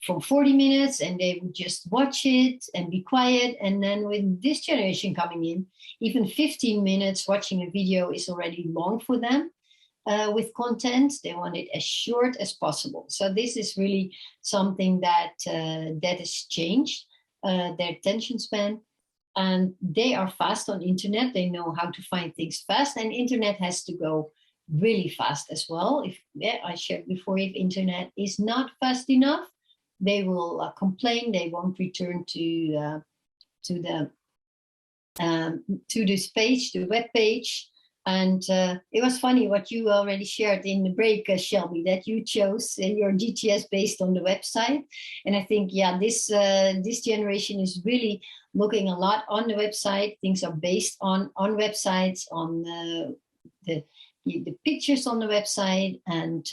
from 40 minutes, and they would just watch it and be quiet. And then with this generation coming in, even 15 minutes watching a video is already long for them. With content, they want it as short as possible. So this is really something that has changed their attention span. And they are fast on internet. They know how to find things fast, and internet has to go really fast as well. I shared before, if internet is not fast enough, they will complain. They won't return to this page, the web page. And it was funny what you already shared in the break, Shelby, that you chose your GTS based on the website. And I think, yeah, this generation is really looking a lot on the website. Things are based on websites, on the pictures on the website, and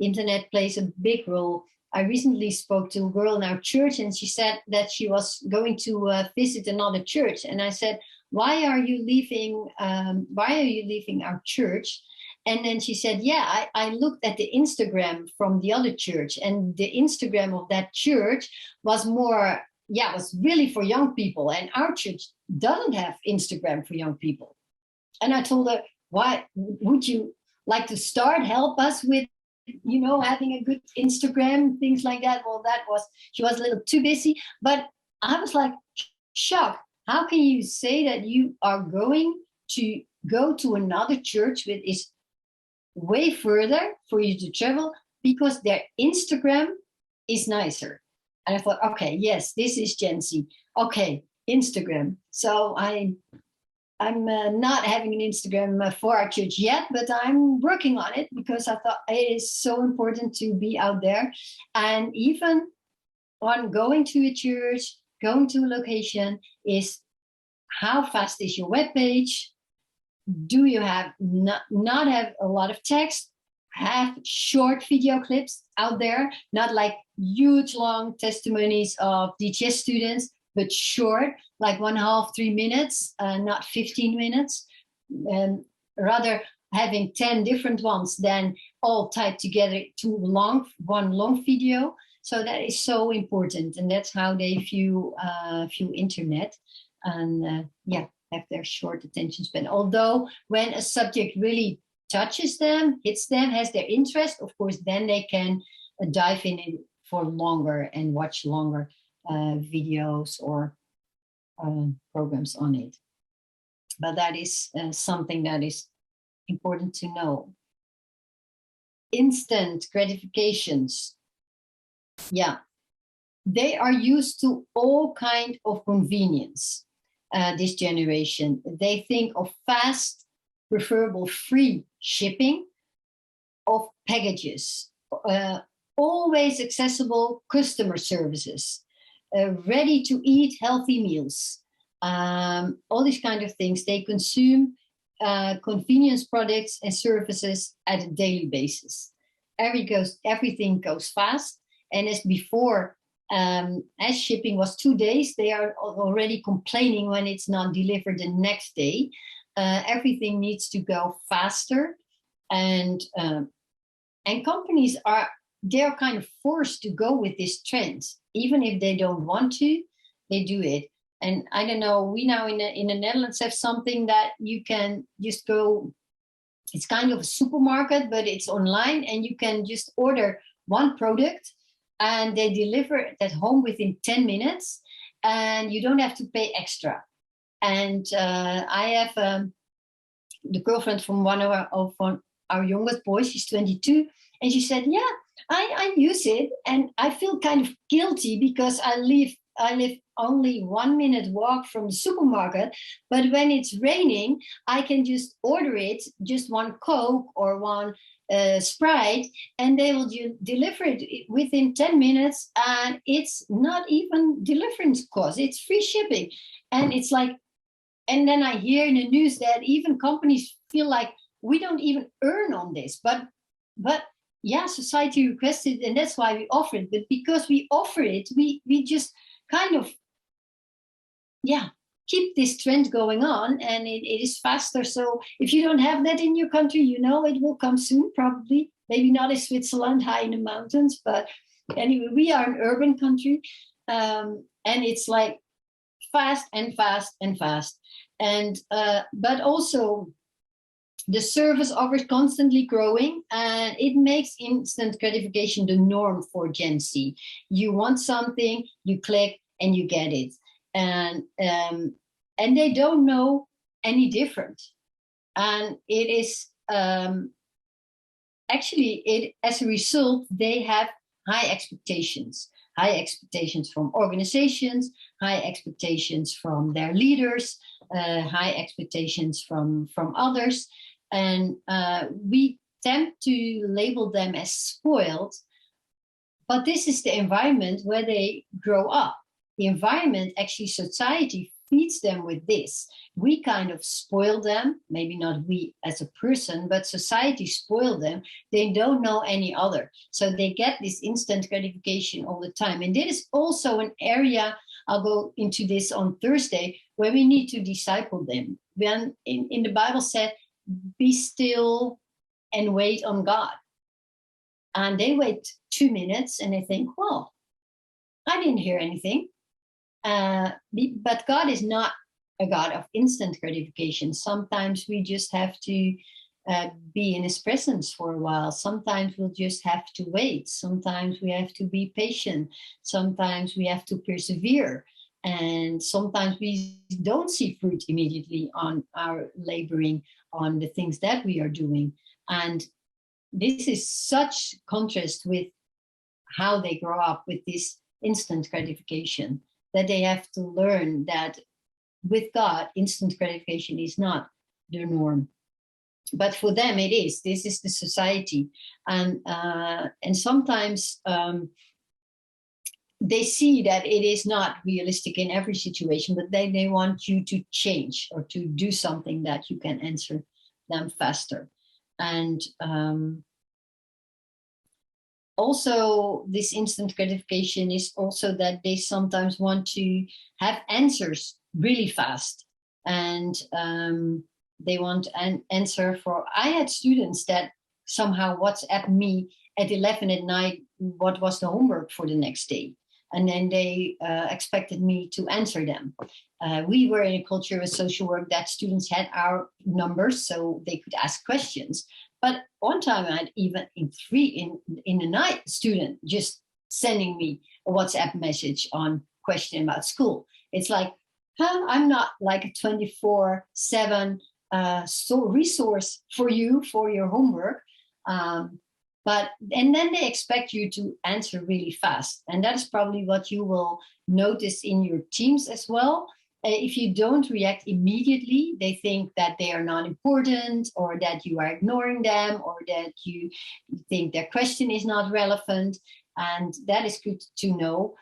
internet plays a big role. I recently spoke to a girl in our church, and she said that she was going to visit another church. And I said, why are you leaving our church? And then she said, yeah, I looked at the Instagram from the other church, and the Instagram of that church was was really for young people. And our church doesn't have Instagram for young people. And I told her, why would you like to help us with, having a good Instagram, things like that? Well, she was a little too busy, but I was like shocked. How can you say that you are going to go to another church which is way further for you to travel because their Instagram is nicer? And I thought, okay, yes, this is Gen Z. Okay, Instagram. So I'm not having an Instagram for our church yet, but I'm working on it because I thought it is so important to be out there. And even on going to a church, going to a location, is how fast is your web page? Do you have not have a lot of text? have short video clips out there, not like huge long testimonies of DTS students, but short, like 1.5, 3 minutes, not 15 minutes. Rather having 10 different ones than all typed together to one long video. So that is so important, and that's how they view internet, and have their short attention span. Although when a subject really touches them, hits them, has their interest, of course, then they can dive in it for longer and watch longer videos or programs on it. But that is something that is important to know. Instant gratifications. Yeah, they are used to all kind of convenience, this generation. They think of fast, preferable free shipping of packages, always accessible customer services, ready to eat healthy meals, all these kind of things. They consume convenience products and services at a daily basis. Everything goes fast. And as before, as shipping was 2 days, they are already complaining when it's not delivered the next day. Everything needs to go faster, and companies they're kind of forced to go with this trend, even if they don't want to. They do it. And I don't know, we now in the Netherlands have something that you can just go. It's kind of a supermarket, but it's online, and you can just order one product, and they deliver it at home within 10 minutes, and you don't have to pay extra. And I have the girlfriend from one of our youngest boys. She's 22, and she said, "Yeah, I use it, and I feel kind of guilty because I live only 1 minute walk from the supermarket. But when it's raining, I can just order it, just one Coke or one Sprite, and they will deliver it within 10 minutes, and it's not even deliverance cost. It's free shipping." And it's like, and then I hear in the news that even companies feel like we don't even earn on this, but yeah, society requested, and that's why we offer it. But because we offer it, we just kind of keep this trend going on, and it is faster. So if you don't have that in your country, it will come soon, probably. Maybe not in Switzerland, high in the mountains, but anyway, we are an urban country, and it's like fast and fast and fast. And but also the service offers constantly growing, and it makes instant gratification the norm for Gen Z. You want something, you click, and you get it. And they don't know any different. And it is actually, as a result, they have high expectations from organizations, high expectations from their leaders, high expectations from others. And we tend to label them as spoiled, but this is the environment where they grow up. The environment, actually society, feeds them with this. We kind of spoil them, maybe not we as a person, but society spoil them. They don't know any other. So they get this instant gratification all the time. And this is also an area, I'll go into this on Thursday, where we need to disciple them. When in the Bible said, be still and wait on God. And they wait 2 minutes and they think, well, I didn't hear anything. But God is not a God of instant gratification. Sometimes we just have to be in his presence for a while. Sometimes we'll just have to wait. Sometimes we have to be patient. Sometimes we have to persevere. And sometimes we don't see fruit immediately on our laboring on the things that we are doing. And this is such contrast with how they grow up with this instant gratification, that they have to learn that with God, instant gratification is not the norm. But for them, it is. This is the society. And sometimes they see that it is not realistic in every situation, but they want you to change or to do something that you can answer them faster. And also, this instant gratification is also that they sometimes want to have answers really fast. And they want an answer for, I had students that somehow WhatsApp me at 11 at night what was the homework for the next day. And then they expected me to answer them. We were in a culture of social work that students had our numbers so they could ask questions. But one time I had even in the night, a student just sending me a WhatsApp message on question about school. It's like, I'm not like a 24/7 resource for you for your homework. And then they expect you to answer really fast. And that is probably what you will notice in your teams as well. If you don't react immediately, they think that they are not important, or that you are ignoring them, or that you think their question is not relevant. And that is good to know.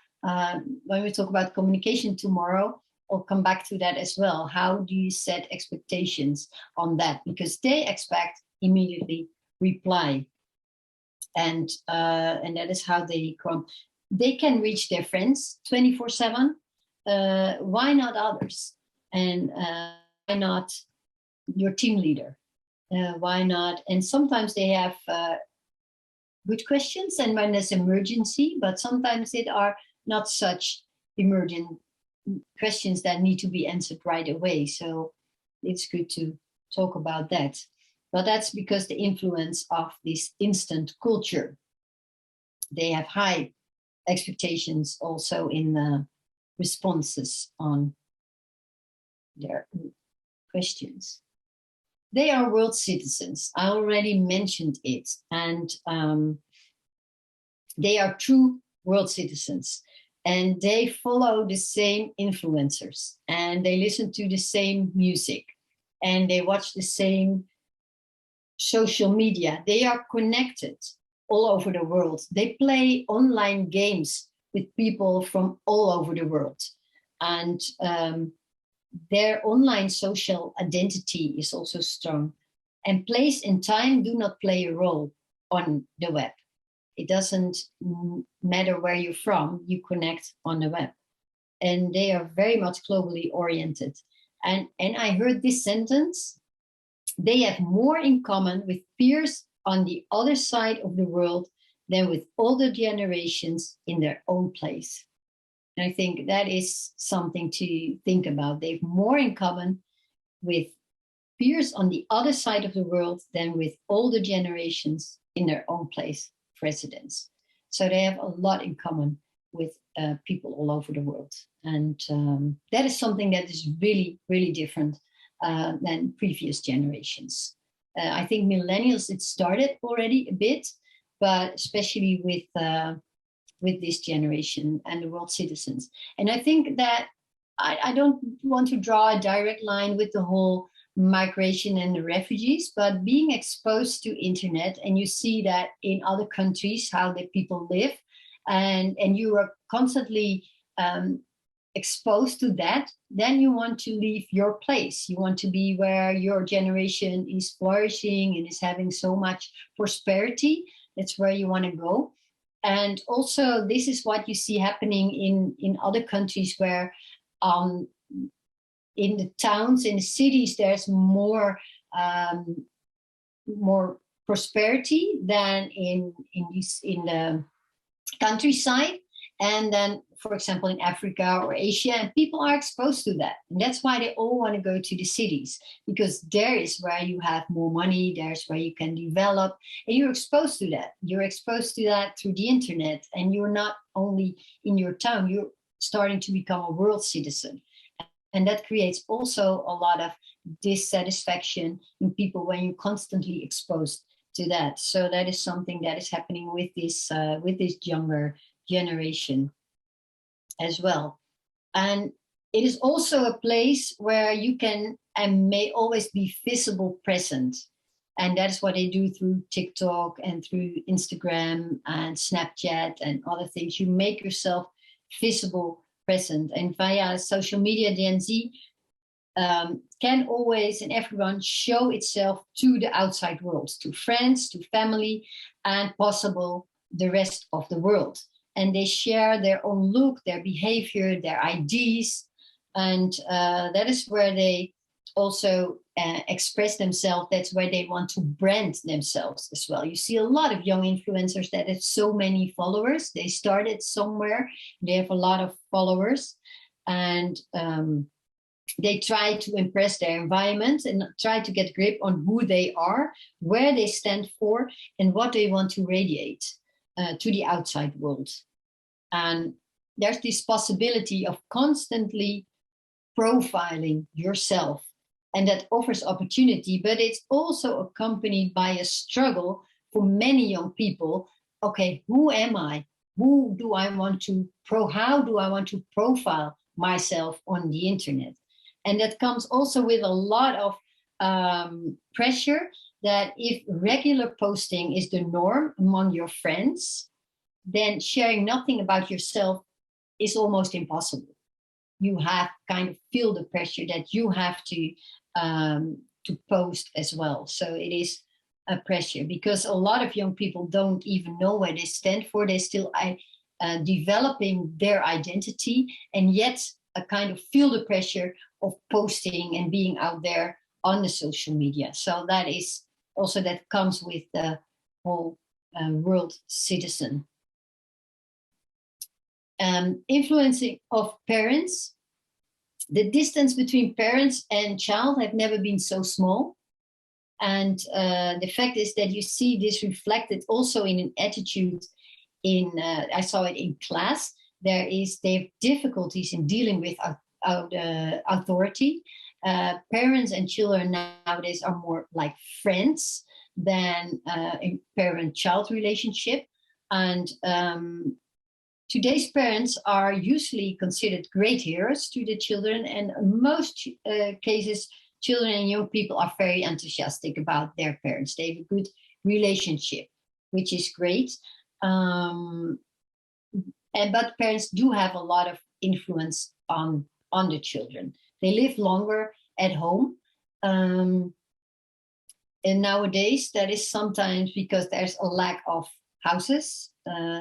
When we talk about communication tomorrow, I'll come back to that as well. How do you set expectations on that? Because they expect immediately reply. And that is how they come. They can reach their friends 24/7. Why not others? And why not your team leader? Why not? And sometimes they have good questions, and when there's emergency, but sometimes it are not such emergent questions that need to be answered right away. So it's good to talk about that. But that's because the influence of this instant culture. They have high expectations also in the responses on their questions. They are world citizens. I already mentioned it. And they are true world citizens. And they follow the same influencers. And they listen to the same music. And they watch the same social media. They are connected all over the world. They play online games with people from all over the world. And their online social identity is also strong. And place and time do not play a role on the web. It doesn't matter where you're from, you connect on the web. And they are very much globally oriented. And I heard this sentence: they have more in common with peers on the other side of the world than with older generations in their own place. And I think that is something to think about. They have more in common with peers on the other side of the world than with older generations in their own place of residence. So they have a lot in common with people all over the world. And that is something that is really, really different than previous generations. I think millennials, it started already a bit, but especially with this generation and the world citizens. And I think that I don't want to draw a direct line with the whole migration and the refugees, but being exposed to internet, and you see that in other countries, how the people live, and you are constantly exposed to that, then you want to leave your place. You want to be where your generation is flourishing and is having so much prosperity. That's where you want to go. And also, this is what you see happening in other countries where in the towns, in the cities, there's more prosperity than in the countryside. And then, for example, in Africa or Asia, and people are exposed to that. And that's why they all want to go to the cities, because there is where you have more money, there's where you can develop, and you're exposed to that. You're exposed to that through the internet, and you're not only in your town, you're starting to become a world citizen. And that creates also a lot of dissatisfaction in people when you're constantly exposed to that. So that is something that is happening with this younger generation as well. And it is also a place where you can and may always be visible present. And that's what they do through TikTok and through Instagram and Snapchat and other things. You make yourself visible present. And via social media, Gen Z can always and everyone show itself to the outside world, to friends, to family, and possible the rest of the world. And they share their own look, their behavior, their ideas. And that is where they also express themselves. That's where they want to brand themselves as well. You see a lot of young influencers that have so many followers. They started somewhere, they have a lot of followers, and they try to impress their environment and try to get grip on who they are, where they stand for, and what they want to radiate to the outside world. And there's this possibility of constantly profiling yourself, and that offers opportunity, but it's also accompanied by a struggle for many young people. Okay, who am I? Who do I want to how do I want to profile myself on the internet? And that comes also with a lot of pressure, that if regular posting is the norm among your friends, then sharing nothing about yourself is almost impossible. You have kind of feel the pressure that you have to post as well. So it is a pressure, because a lot of young people don't even know where they stand for. They're still developing their identity, and yet kind of feel the pressure of posting and being out there on the social media. So that is also, that comes with the whole world citizen. Influencing of parents. The distance between parents and child have never been so small. And the fact is that you see this reflected also in an attitude in, I saw it in class. They have difficulties in dealing with authority. Parents and children nowadays are more like friends than a parent-child relationship. And today's parents are usually considered great heroes to the children, and in most cases, children and young people are very enthusiastic about their parents. They have a good relationship, which is great. But parents do have a lot of influence on the children. They live longer at home. And nowadays, that is sometimes because there's a lack of houses.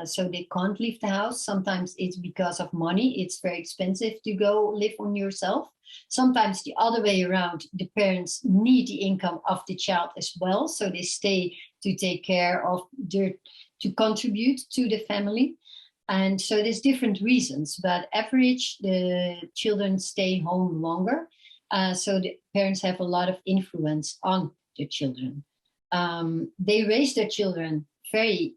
So they can't leave the house. Sometimes it's because of money. It's very expensive to go live on yourself. Sometimes the other way around, the parents need the income of the child as well. So they stay to take care of to contribute to the family. And so there's different reasons, but average, the children stay home longer. So the parents have a lot of influence on the children. They raise their children very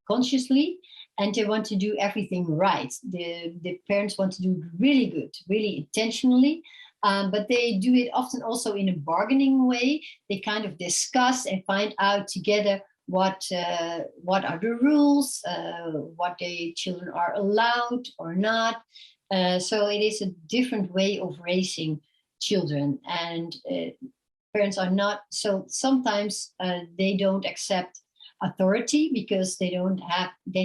consciously, and they want to do everything right. The parents want to do really good, really intentionally, but they do it often also in a bargaining way. They kind of discuss and find out together what are the rules, what the children are allowed or not. So it is a different way of raising children, and parents are not, so sometimes they don't accept authority because they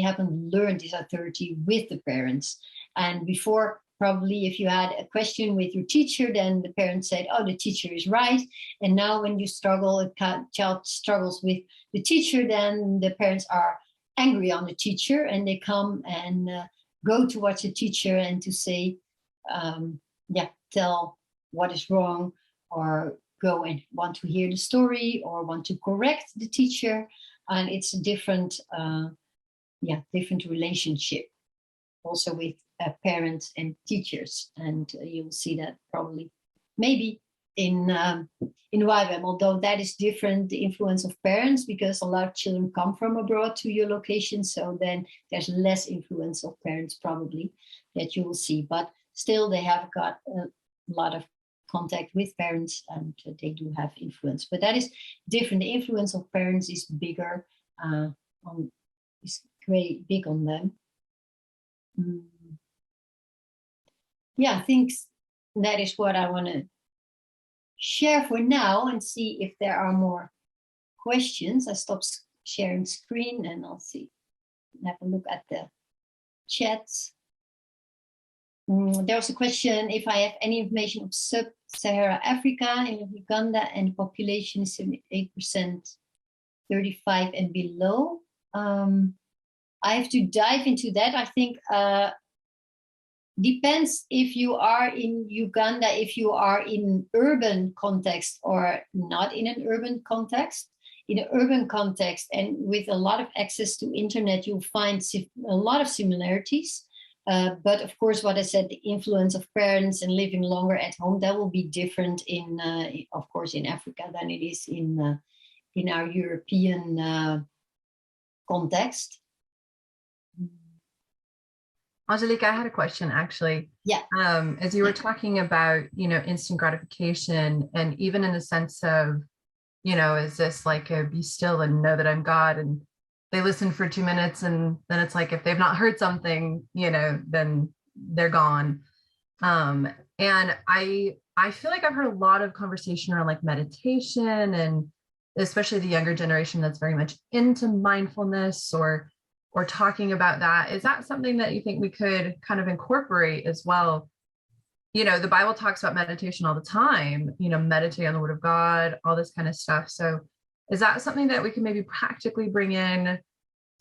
haven't learned this authority with the parents. And before, probably if you had a question with your teacher, then the parents said, oh, the teacher is right. And now when you struggle, a child struggles with the teacher, then the parents are angry on the teacher, and they come and go towards the teacher and to say, tell what is wrong, or go and want to hear the story or want to correct the teacher. And it's a different relationship also with parents and teachers. And you'll see that probably maybe in YWAM, although that is different, the influence of parents, because a lot of children come from abroad to your location. So then there's less influence of parents probably that you will see. But still, they have got a lot of contact with parents, and they do have influence. But that is different. The influence of parents is bigger, is very big on them. Yeah, I think that is what I want to share for now, and see if there are more questions. I stop sharing screen and I'll see, have a look at the chats. There was a question if I have any information of Sub-Sahara Africa in Uganda, and the population is 78% 35 and below. I have to dive into that. I think depends if you are in Uganda, if you are in urban context or not in an urban context. In an urban context and with a lot of access to internet, you'll find a lot of similarities. But of course, what I said, the influence of parents and living longer at home, that will be different in, of course, in Africa than it is in our European context. Angelique, I had a question actually. Yeah. As you were talking about, instant gratification, and even in the sense of, is this like a be still and know that I'm God, and they listen for 2 minutes and then it's like if they've not heard something, then they're gone. And I feel like I've heard a lot of conversation around like meditation, and especially the younger generation that's very much into mindfulness or talking about that. Is that something that you think we could kind of incorporate as well? The Bible talks about meditation all the time, meditate on the word of God, all this kind of stuff. So is that something that we can maybe practically bring in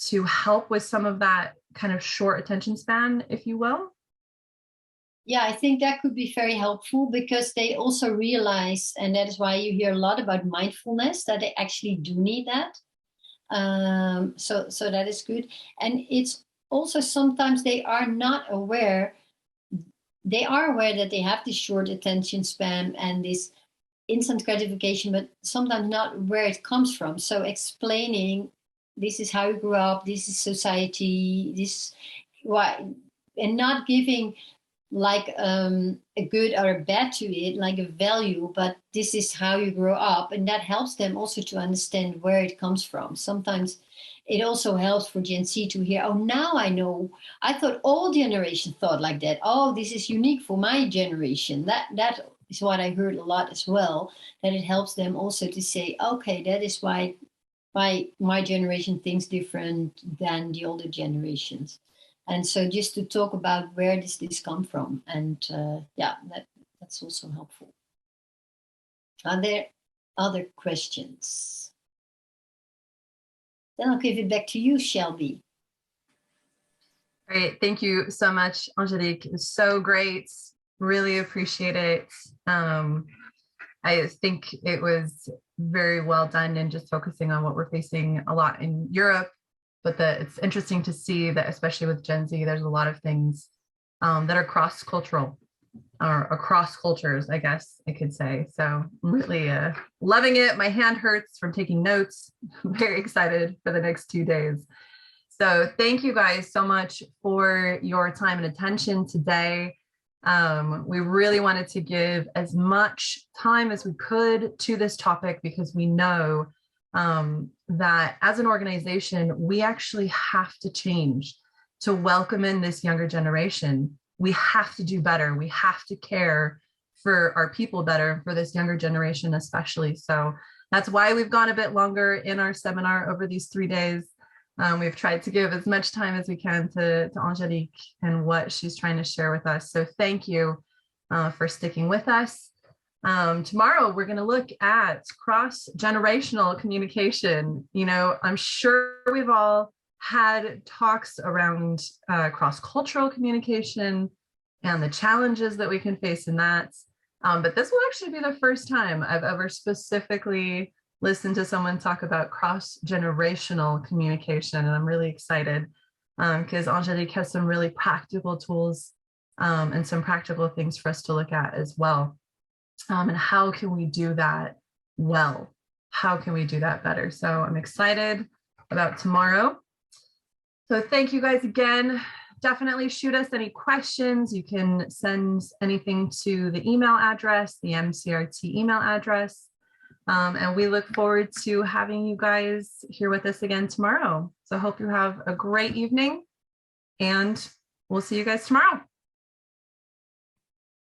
to help with some of that kind of short attention span, if you will? Yeah, I think that could be very helpful because they also realize, and that is why you hear a lot about mindfulness, that they actually do need that. So that is good. And it's also sometimes they are not aware. They are aware that they have this short attention span and this instant gratification, but sometimes not where it comes from. So explaining this is how you grew up, this is society, this why, and not giving like a good or a bad to it, like a value, but this is how you grow up, and that helps them also to understand where it comes from. Sometimes it also helps for Gen Z to hear, oh, now I know. I thought all generations thought like that. Oh, this is unique for my generation. That is what I heard a lot as well, that it helps them also to say, okay, that is why my generation thinks different than the older generations. And so just to talk about where does this come from? And that's also helpful. Are there other questions? Then I'll give it back to you, Shelby. Great. Thank you so much, Angelique. It was so great. Really appreciate it. I think it was very well done in just focusing on what we're facing a lot in Europe, but it's interesting to see that, especially with Gen Z, there's a lot of things that are cross-cultural or across cultures, I guess I could say. So I'm really loving it. My hand hurts from taking notes. I'm very excited for the next 2 days. So thank you guys so much for your time and attention today. We really wanted to give as much time as we could to this topic because we know that as an organization, we actually have to change to welcome in this younger generation. We have to do better. We have to care for our people better, for this younger generation especially. So that's why we've gone a bit longer in our seminar over these 3 days. We've tried to give as much time as we can to Angelique and what she's trying to share with us. So thank you for sticking with us. Tomorrow, we're going to look at cross-generational communication. I'm sure we've all had talks around cross-cultural communication and the challenges that we can face in that. But this will actually be the first time I've ever specifically listened to someone talk about cross-generational communication. And I'm really excited because Angelique has some really practical tools and some practical things for us to look at as well. And how can we do that well? How can we do that better? So I'm excited about tomorrow. So thank you guys again. Definitely shoot us any questions. You can send anything to the email address, the MCRT email address. And we look forward to having you guys here with us again tomorrow. So I hope you have a great evening and we'll see you guys tomorrow.